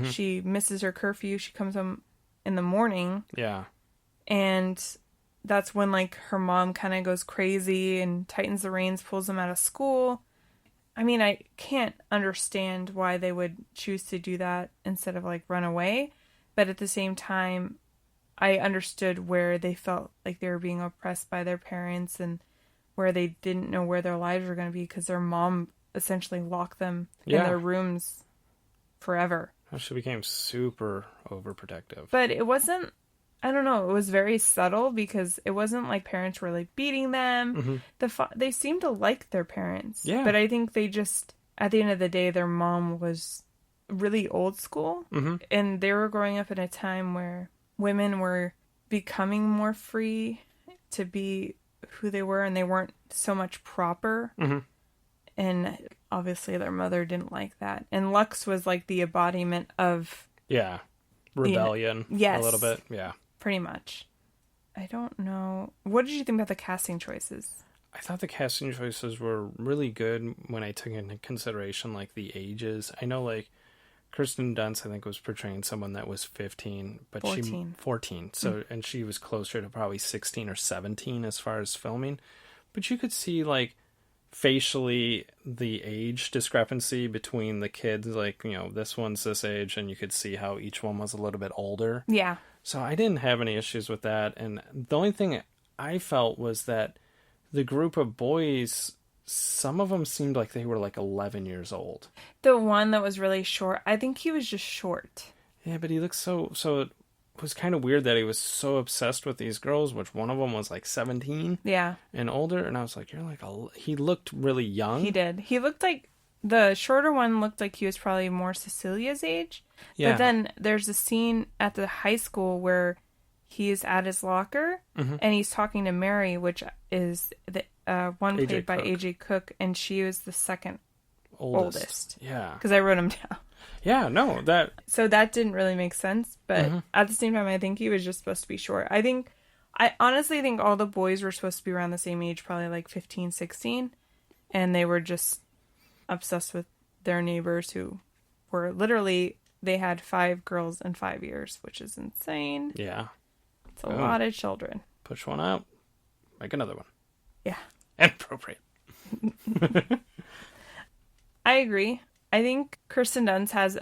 she misses her curfew, she comes home in the morning. Yeah. And that's when, like, her mom kind of goes crazy and tightens the reins, pulls them out of school. I mean, I can't understand why they would choose to do that instead of, like, run away. But at the same time, I understood where they felt like they were being oppressed by their parents, and where they didn't know where their lives were going to be, because their mom essentially locked them in their rooms forever. She became super overprotective. But it wasn't, I don't know, it was very subtle, because it wasn't like parents were like beating them. They seemed to like their parents. Yeah. But I think they just, at the end of the day, their mom was really old school. And they were growing up in a time where women were becoming more free to be who they were, and they weren't so much proper. And obviously their mother didn't like that. And Lux was like the embodiment of... Yeah. Rebellion. Yes. A little bit. Yeah. Pretty much. I don't know. What did you think about the casting choices? I thought the casting choices were really good when I took into consideration, like, the ages. I know, like, Kirsten Dunst, I think, was portraying someone that was 15, but 14. So, and she was closer to probably 16 or 17 as far as filming. But you could see, like, facially the age discrepancy between the kids. Like, you know, this one's this age, and you could see how each one was a little bit older. Yeah. So I didn't have any issues with that. And the only thing I felt was that the group of boys, some of them seemed like they were like 11 years old. The one that was really short, I think he was just short. Yeah, but he looked so it was kind of weird that he was so obsessed with these girls, which one of them was like 17 and older. And I was like, he looked really young. He did. He looked like, the shorter one looked like he was probably more Cecilia's age. Yeah. But then there's a scene at the high school where he's at his locker and he's talking to Mary, which is the one played by AJ Cook, and she was the second oldest. Yeah. Because I wrote him down. Yeah, no, that... So that didn't really make sense, but at the same time, I think he was just supposed to be short. I honestly think all the boys were supposed to be around the same age, probably like 15, 16, and they were just obsessed with their neighbors who were literally, they had 5 girls in 5 years, which is insane. Yeah. It's a lot of children. Push one out, make another one. Yeah. And appropriate. I agree. I think Kirsten Dunst has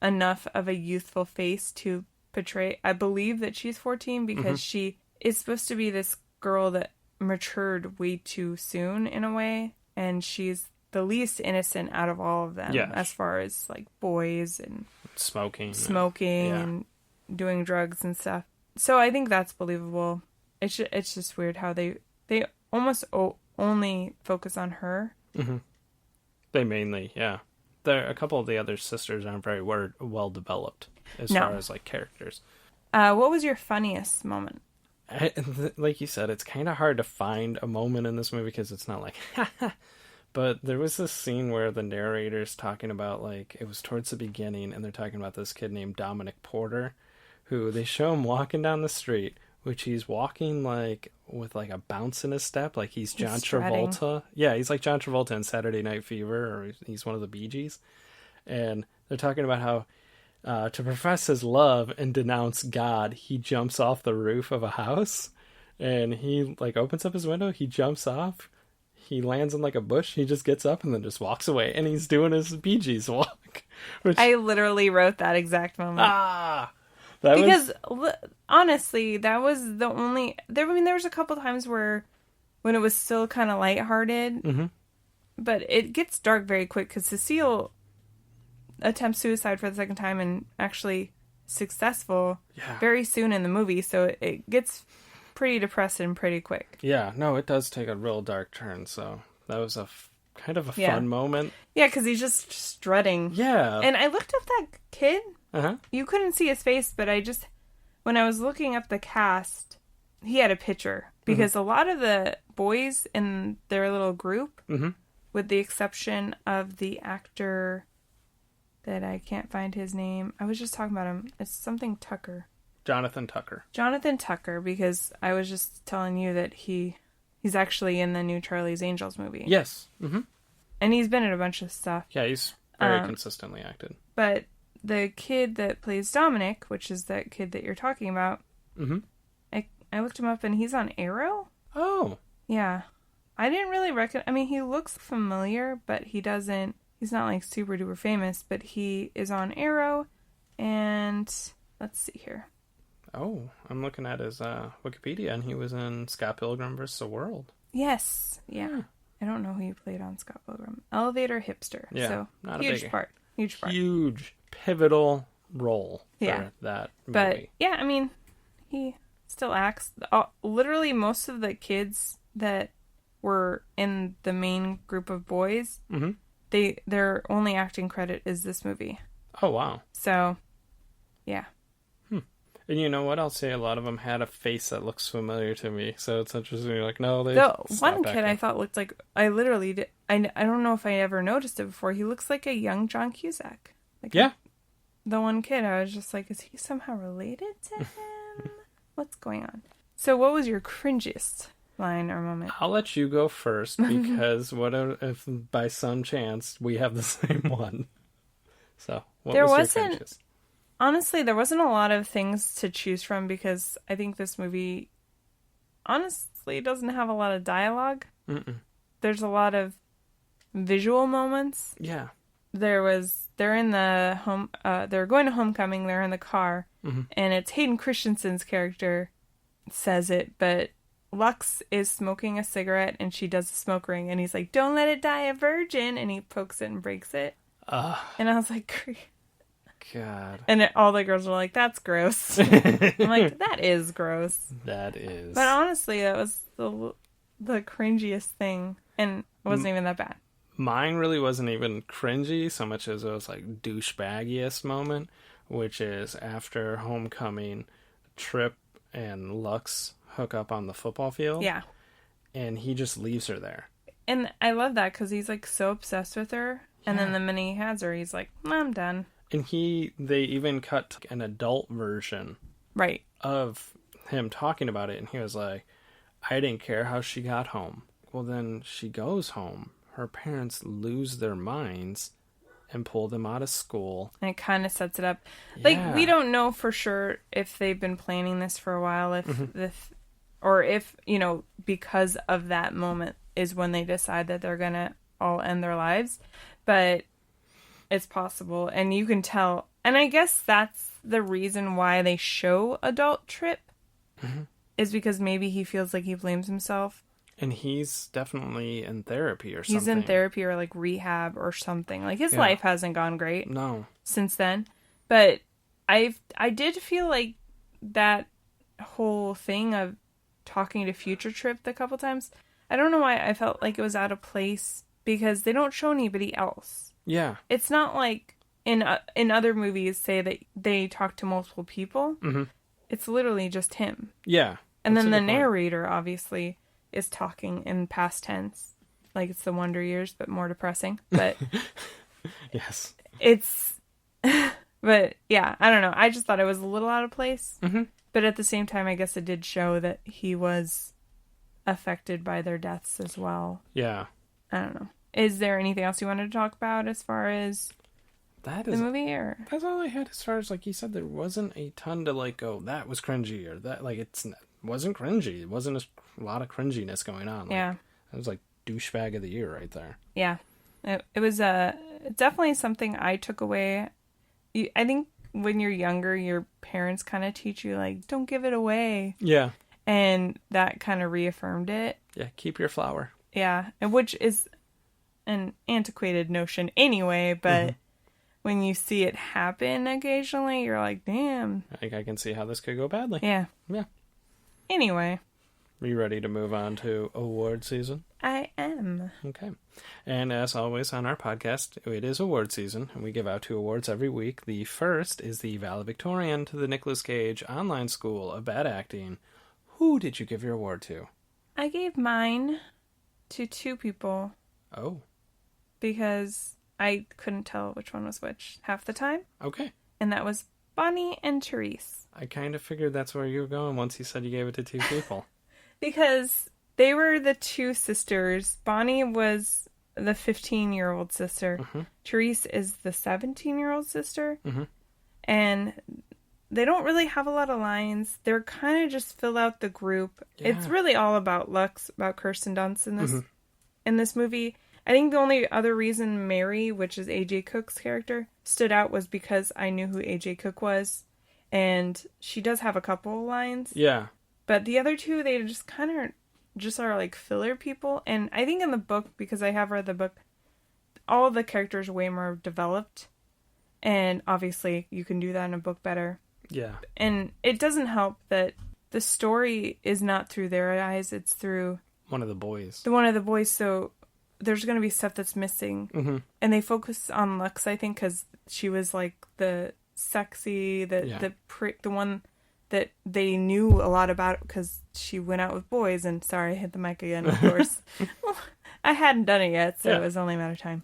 enough of a youthful face to portray. I believe that she's 14 because she is supposed to be this girl that matured way too soon in a way, and she's the least innocent out of all of them as far as like boys and smoking and doing drugs and stuff. So I think that's believable. It's just weird how they almost only focus on her. They mainly, a couple of the other sisters aren't very well developed as far as like characters. What was your funniest moment? Like you said, it's kind of hard to find a moment in this movie because it's not like, but there was this scene where the narrator's talking about, like, it was towards the beginning, and they're talking about this kid named Dominic Porter, who they show him walking down the street, which he's walking like with like a bounce in his step, like he's John Travolta. Yeah, he's like John Travolta in Saturday Night Fever, or he's one of the Bee Gees. And they're talking about how to profess his love and denounce God, he jumps off the roof of a house, and he like opens up his window, he jumps off, he lands in like a bush, he just gets up and then just walks away, and he's doing his Bee Gees walk. Which... I literally wrote that exact moment. Because honestly, that was the only... there was a couple times when it was still kind of lighthearted, but it gets dark very quick because Cecile attempts suicide for the second time and actually successful very soon in the movie, so it gets pretty depressing pretty quick. Yeah, no, it does take a real dark turn, so that was kind of a fun moment. Yeah, because he's just strutting. Yeah. And I looked up that kid. You couldn't see his face, but when I was looking up the cast, he had a picture. Because a lot of the boys in their little group, with the exception of the actor that I can't find his name. I was just talking about him. It's something Tucker. Jonathan Tucker. Jonathan Tucker, because I was just telling you that he's actually in the new Charlie's Angels movie. Yes. And he's been in a bunch of stuff. Yeah, he's very consistently acted. But the kid that plays Dominic, which is that kid that you're talking about, I looked him up and he's on Arrow. Oh. Yeah. I didn't really I mean, he looks familiar, but he's not like super duper famous, but he is on Arrow. And let's see here. Oh, I'm looking at his Wikipedia, and he was in Scott Pilgrim vs. the World. Yes. Yeah. I don't know who he played on Scott Pilgrim. Elevator Hipster. Yeah. So, not huge a part. Huge part. Huge, pivotal role for that movie. But, yeah, I mean, he still acts. Literally, most of the kids that were in the main group of boys, their only acting credit is this movie. Oh, wow. So, yeah. And you know what? I'll say a lot of them had a face that looks familiar to me. So it's interesting. You're like, no, they... The one kid I thought looked like... I literally did... I don't know if I ever noticed it before. He looks like a young John Cusack. Like the one kid, I was just like, is he somehow related to him? What's going on? So what was your cringiest line or moment. I'll let you go first because what if by some chance we have the same one? So what There was your wasn't, cringiest? honestly, there wasn't a lot of things to choose from because I think this movie honestly doesn't have a lot of dialogue. Mm-mm. There's a lot of visual moments. Yeah. They're in the home, they're going to homecoming, they're in the car, and it's Hayden Christensen's character says it, but Lux is smoking a cigarette and she does a smoke ring and he's like, "Don't let it die a virgin," and he pokes it and breaks it. And I was like, God. and all the girls were like, "That's gross." I'm like, that is gross. That is. But honestly, that was the cringiest thing, and it wasn't even that bad. Mine really wasn't even cringy so much as it was like douchebaggiest moment, which is after homecoming, Trip and Lux hook up on the football field. Yeah. And he just leaves her there. And I love that because he's like so obsessed with her. And then the minute he has her, he's like, "I'm done." And they even cut an adult version Right. of him talking about it. And he was like, "I didn't care how she got home." Well, then she goes home. Her parents lose their minds and pull them out of school. And it kind of sets it up. Yeah. Like, we don't know for sure if they've been planning this for a while, or if, because of that moment is when they decide that they're going to all end their lives. But it's possible. And you can tell. And I guess that's the reason why they show adult Trip, is because maybe he feels like he blames himself. And he's definitely in therapy or something. He's in therapy or like rehab or something. Like his life hasn't gone great. No. Since then. But I did feel like that whole thing of talking to Future Trip a couple times, I don't know why I felt like it was out of place because they don't show anybody else. Yeah. It's not like in other movies say that they talk to multiple people. Mm-hmm. It's literally just him. Yeah. And then the narrator obviously is talking in past tense, like it's the Wonder Years, but more depressing. But yes, it's. But yeah, I don't know. I just thought it was a little out of place. Mm-hmm. But at the same time, I guess it did show that he was affected by their deaths as well. Yeah. I don't know. Is there anything else you wanted to talk about as far as the movie? Or that's all I had as far as, like you said, there wasn't a ton to like go, that was cringy, or that, like, wasn't cringy. It wasn't a lot of cringiness going on. Like, yeah. It was like douchebag of the year right there. Yeah. It was definitely something I took away. I think when you're younger, your parents kind of teach you, like, don't give it away. Yeah. And that kind of reaffirmed it. Yeah, keep your flower. Yeah, and which is an antiquated notion anyway, but when you see it happen occasionally, you're like, damn. I can see how this could go badly. Yeah. Yeah. Anyway. Are you ready to move on to award season? I am. Okay. And as always on our podcast, it is award season, and we give out 2 awards every week. The first is the valedictorian to the Nicolas Cage Online School of Bad Acting. Who did you give your award to? I gave mine to 2 people. Oh. Because I couldn't tell which one was which half the time. Okay. And that was Bonnie and Therese. I kind of figured that's where you were going once you said you gave it to 2 people. Because they were the 2 sisters. Bonnie was the 15-year-old sister. Mm-hmm. Therese is the 17-year-old sister. Mm-hmm. And they don't really have a lot of lines. They're kind of just fill out the group. Yeah. It's really all about Lux, about Kirsten Dunst in this movie. I think the only other reason Mary, which is A.J. Cook's character, stood out was because I knew who A.J. Cook was. And she does have a couple lines. Yeah. But the other 2, they just kind of just are like filler people. And I think in the book, because I have read the book, all the characters are way more developed. And obviously you can do that in a book better. Yeah. And it doesn't help that the story is not through their eyes. It's through one of the boys. One of the boys. So there's going to be stuff that's missing. Mm-hmm. And they focus on Lux, I think, because she was like the sexy, the one that they knew a lot about because she went out with boys. And sorry, I hit the mic again, of course. Well, I hadn't done it yet, so it was only a matter of time.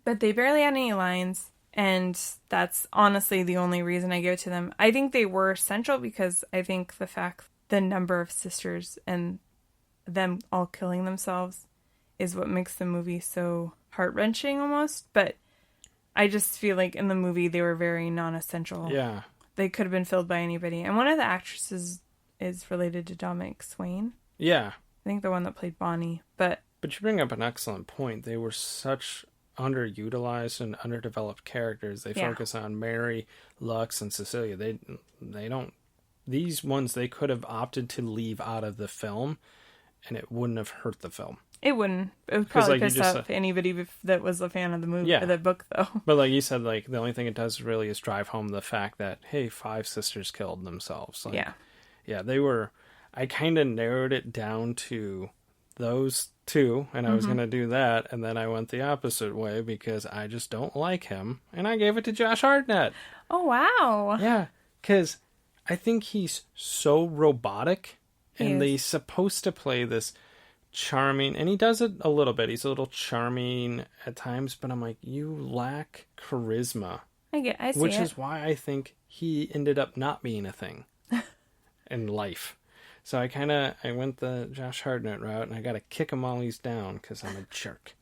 But they barely had any lines, and that's honestly the only reason I give it to them. I think they were essential because I think the number of sisters and them all killing themselves is what makes the movie so heart-wrenching almost. But I just feel like in the movie they were very non-essential. Yeah. They could have been filled by anybody. And one of the actresses is related to Dominic Swain. Yeah. I think the one that played Bonnie. But you bring up an excellent point. They were such underutilized and underdeveloped characters. They focus on Mary, Lux, and Cecilia. They don't... These ones they could have opted to leave out of the film, and it wouldn't have hurt the film. It wouldn't. It would probably piss off anybody that was a fan of the movie, or the book, though. But like you said, like the only thing it does really is drive home the fact that, hey, 5 sisters killed themselves. Like, yeah, they were... I kind of narrowed it down to those 2, and I was going to do that, and then I went the opposite way because I just don't like him, and I gave it to Josh Hartnett. Oh, wow. Yeah, because I think he's so robotic, and he's supposed to play this charming, and he does it a little bit. He's a little charming at times, but I'm like, you lack charisma. I see which it. is why I think he ended up not being a thing in life. So I went the Josh Hartnett route, and I got to kick him while he's down because I'm a jerk.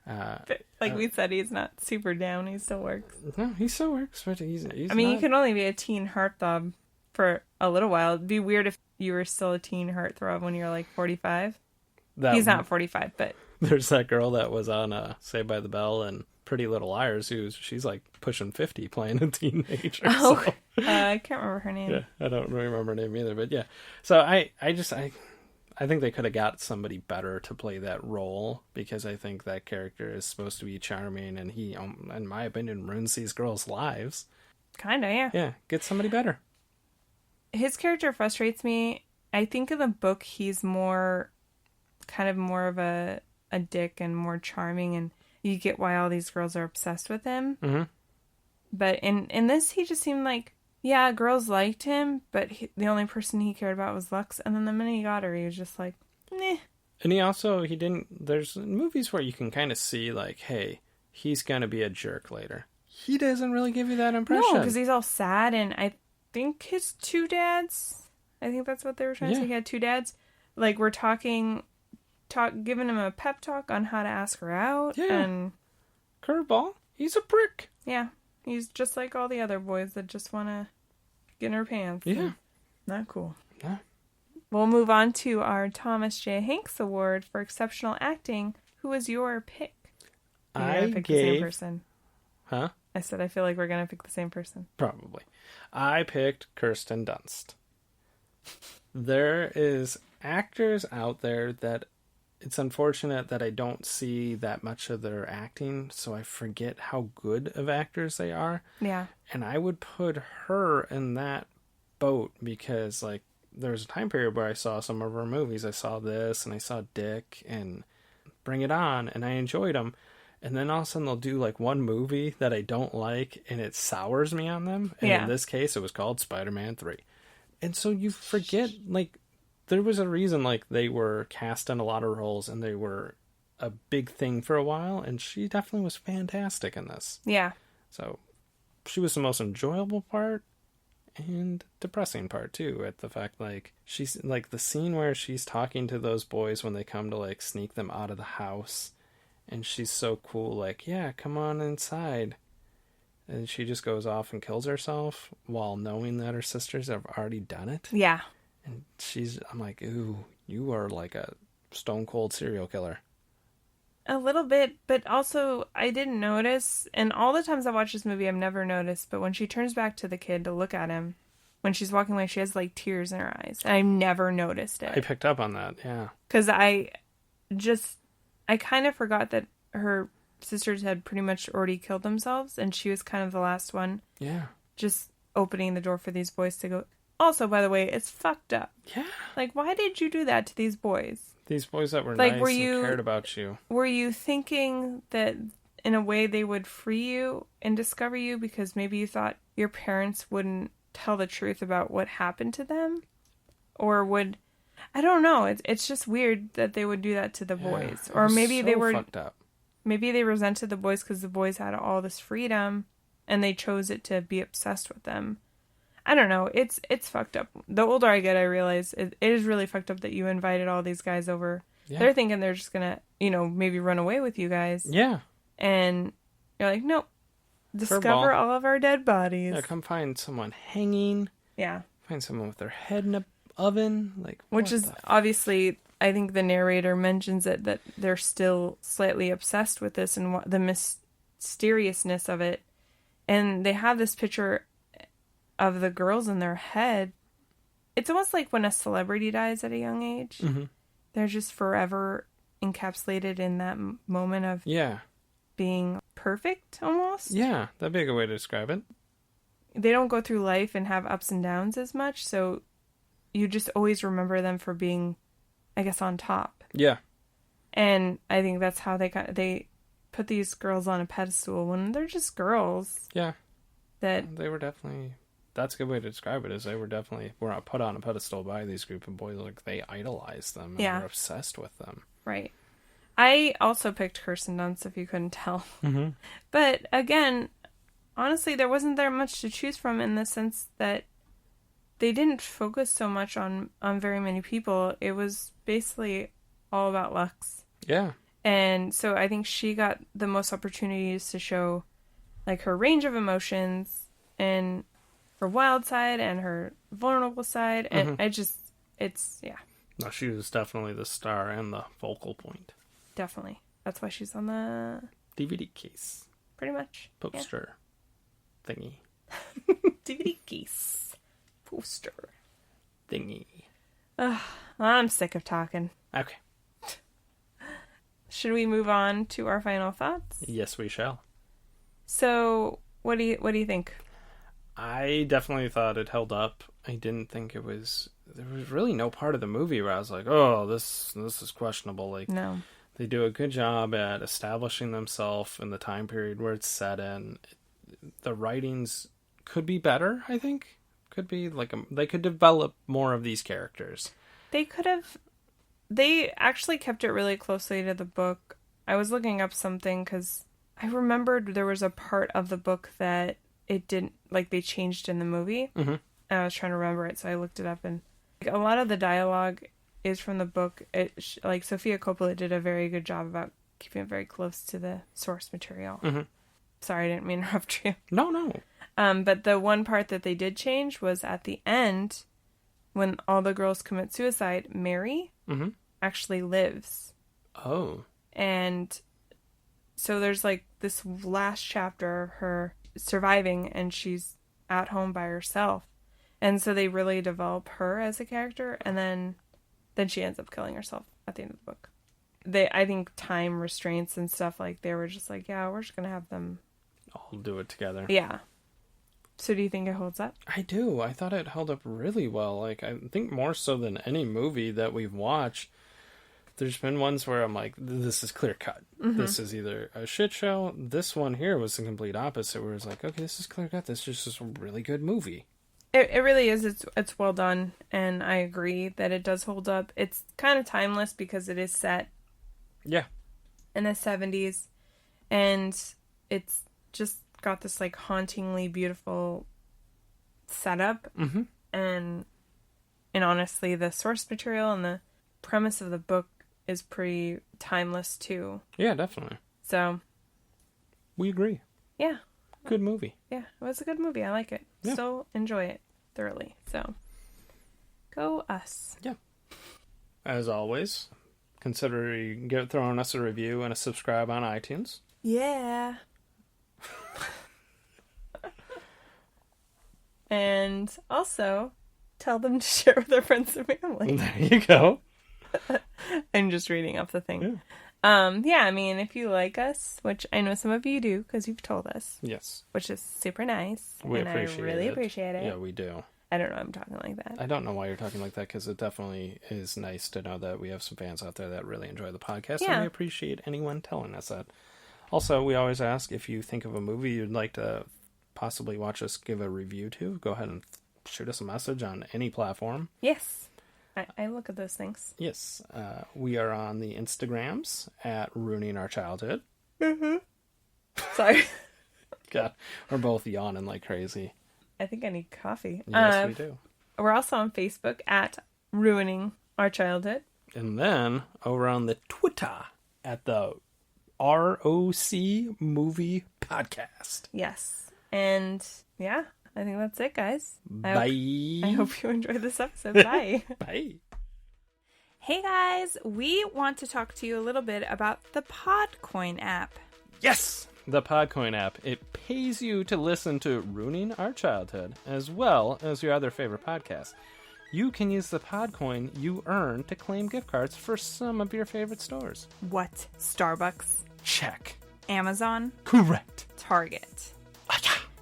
But we said, he's not super down. He still works. No, he still works, but he's I mean, you can only be a teen heartthrob for a little while. It'd be weird if you were still a teen heartthrob when you're like 45. He's not 45, but... There's that girl that was on Saved by the Bell and Pretty Little Liars, she's like pushing 50 playing a teenager. Oh, so. I can't remember her name. Yeah, I don't remember her name either, but yeah. So I think they could have got somebody better to play that role, because I think that character is supposed to be charming, and he, in my opinion, ruins these girls' lives. Kinda, yeah. Yeah, get somebody better. His character frustrates me. I think in the book he's more of a dick and more charming, and you get why all these girls are obsessed with him. Mm-hmm. But in this, he just seemed like, yeah, girls liked him, but the only person he cared about was Lux. And then the minute he got her, he was just like, meh. And he didn't, there's movies where you can kind of see like, hey, he's going to be a jerk later. He doesn't really give you that impression. No, because he's all sad, and I think his 2 dads, I think that's what they were trying to say. He had 2 dads. Like, we're giving him a pep talk on how to ask her out. Yeah. And curveball. He's a prick. Yeah. He's just like all the other boys that just want to get in her pants. Yeah. Not cool. Yeah. We'll move on to our Thomas J. Hanks Award for Exceptional Acting. Who was your pick? I pick the same person. Huh? I said I feel like we're going to pick the same person. Probably. I picked Kirsten Dunst. There is actors out there that it's unfortunate that I don't see that much of their acting, so I forget how good of actors they are. Yeah. And I would put her in that boat because, like, there was a time period where I saw some of her movies. I saw this, and I saw Dick, and Bring It On, and I enjoyed them. And then all of a sudden they'll do, like, one movie that I don't like, and it sours me on them. And in this case, it was called Spider-Man 3. And so you forget, like... There was a reason, like, they were cast in a lot of roles, and they were a big thing for a while, and she definitely was fantastic in this. Yeah. So, she was the most enjoyable part, and depressing part, too, at the fact, like, she's, like, the scene where she's talking to those boys when they come to, like, sneak them out of the house, and she's so cool, like, yeah, come on inside. And she just goes off and kills herself, while knowing that her sisters have already done it. Yeah. And I'm like, ooh, you are like a stone cold serial killer. A little bit, but also I didn't notice, and all the times I watch this movie I've never noticed, but when she turns back to the kid to look at him, when she's walking away, she has like tears in her eyes. And I never noticed it. I picked up on that, yeah. Because I kind of forgot that her sisters had pretty much already killed themselves, and she was kind of the last one. Yeah. Just opening the door for these boys to go. Also, by the way, it's fucked up. Yeah. Like, why did you do that to these boys? These boys that were like, nice and cared about you. Were you thinking that in a way they would free you and discover you because maybe you thought your parents wouldn't tell the truth about what happened to them? Or would... I don't know. It's just weird that they would do that to the boys. Or maybe they were... fucked up. Maybe they resented the boys because the boys had all this freedom and they chose it to be obsessed with them. I don't know. It's fucked up. The older I get, I realize it is really fucked up that you invited all these guys over. Yeah. They're thinking they're just gonna, maybe run away with you guys. Yeah. And you're like, nope. Discover all of our dead bodies. Yeah, come find someone hanging. Yeah. Find someone with their head in a oven. Which is obviously, I think the narrator mentions it, that they're still slightly obsessed with this and the mysteriousness of it. And they have this picture of the girls in their head. It's almost like when a celebrity dies at a young age. Mm-hmm. They're just forever encapsulated in that moment of being perfect, almost. Yeah, that'd be a good way to describe it. They don't go through life and have ups and downs as much, so you just always remember them for being, I guess, on top. Yeah. And I think that's how they put these girls on a pedestal when they're just girls. Yeah. That they were definitely... That's a good way to describe it, is they were not put on a pedestal by these group of boys. Like, they idolized them and were obsessed with them. Right. I also picked Kirsten Dunst, if you couldn't tell. Mm-hmm. But again, honestly, there wasn't there much to choose from in the sense that they didn't focus so much on very many people. It was basically all about Lux. Yeah. And so I think she got the most opportunities to show, like, her range of emotions and her wild side and her vulnerable side. And No, she was definitely the star and the focal point. Definitely. That's why she's on the DVD case. Pretty much. Poster. Thingy. DVD case. Poster. Thingy. I'm sick of talking. Okay. Should we move on to our final thoughts? Yes, we shall. So, what do you think? I definitely thought it held up. I didn't think there was really no part of the movie where I was like, oh, this is questionable. Like, no. They do a good job at establishing themselves in the time period where it's set in. The writings could be better, I think. Could be they could develop more of these characters. They actually kept it really closely to the book. I was looking up something because I remembered there was a part of the book that it didn't, they changed in the movie. Mm-hmm. And I was trying to remember it, so I looked it up, and a lot of the dialogue is from the book. Sofia Coppola did a very good job about keeping it very close to the source material. Mm-hmm. Sorry, I didn't mean to interrupt you. No. But the one part that they did change was at the end, when all the girls commit suicide, Mary actually lives. Oh. And so there's this last chapter of her surviving, and she's at home by herself. And so they really develop her as a character, and then she ends up killing herself at the end of the book. I think time restraints and stuff, they were just we're just gonna have them all do it together. Yeah. So do you think it holds up? I do. I thought it held up really well. I think more so than any movie that we've watched. There's been ones where I'm like, this is clear cut. Mm-hmm. This is either a shit show. This one here was the complete opposite, where it's like, okay, this is clear cut. This is just a really good movie. It really is. It's well done, and I agree that it does hold up. It's kind of timeless because it is set in the 70s, and it's just got this hauntingly beautiful setup. Mm-hmm. And honestly, the source material and the premise of the book is pretty timeless too. Yeah, definitely. So we agree. Yeah. Good movie. Yeah, it was a good movie. I like it. Yeah. Still enjoy it thoroughly. So go us. Yeah. As always, consider throwing us a review and a subscribe on iTunes. Yeah. And also tell them to share with their friends and family. There you go. I'm just reading off the thing. Yeah. I mean, if you like us, which I know some of you do because you've told us. Yes. Which is super nice. We appreciate it. I really appreciate it. Yeah, we do. I don't know why I'm talking like that. I don't know why you're talking like that, because it definitely is nice to know that we have some fans out there that really enjoy the podcast, and we appreciate anyone telling us that. Also, we always ask, if you think of a movie you'd like to possibly watch us give a review to, go ahead and shoot us a message on any platform. Yes. I look at those things. Yes. We are on the Instagrams at Ruining Our Childhood. Mm-hmm. Sorry. God, we're both yawning like crazy. I think I need coffee. Yes, we do. We're also on Facebook at Ruining Our Childhood. And then over on the Twitter at the ROC Movie Podcast. Yes. And yeah, I think that's it, guys. Bye. I hope you enjoyed this episode. Bye. Bye. Hey, guys. We want to talk to you a little bit about the Podcoin app. Yes! The Podcoin app. It pays you to listen to Ruining Our Childhood, as well as your other favorite podcasts. You can use the Podcoin you earn to claim gift cards for some of your favorite stores. What? Starbucks? Check. Amazon? Correct. Target.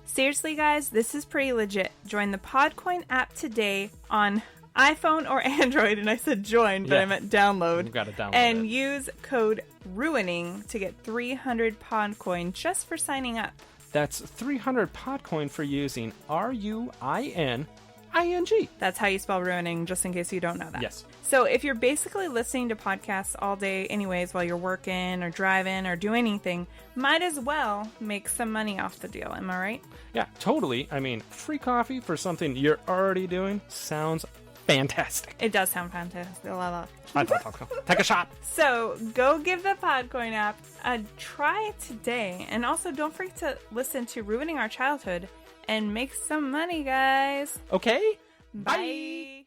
Seriously, guys, this is pretty legit. Join the Podcoin app today on iPhone or Android, and I said join, but I meant download. You've got to download and it. use code RUINING to get 300 Podcoin just for signing up. That's 300 Podcoin for using RUINING. That's how you spell ruining, just in case you don't know that. Yes. So if you're basically listening to podcasts all day anyways while you're working or driving or doing anything, might as well make some money off the deal. Am I right? Yeah, totally. I mean, free coffee for something you're already doing sounds fantastic. It does sound fantastic. Take a shot. So go give the Podcoin app a try today. And also don't forget to listen to Ruining Our Childhood and make some money, guys. Okay. Bye.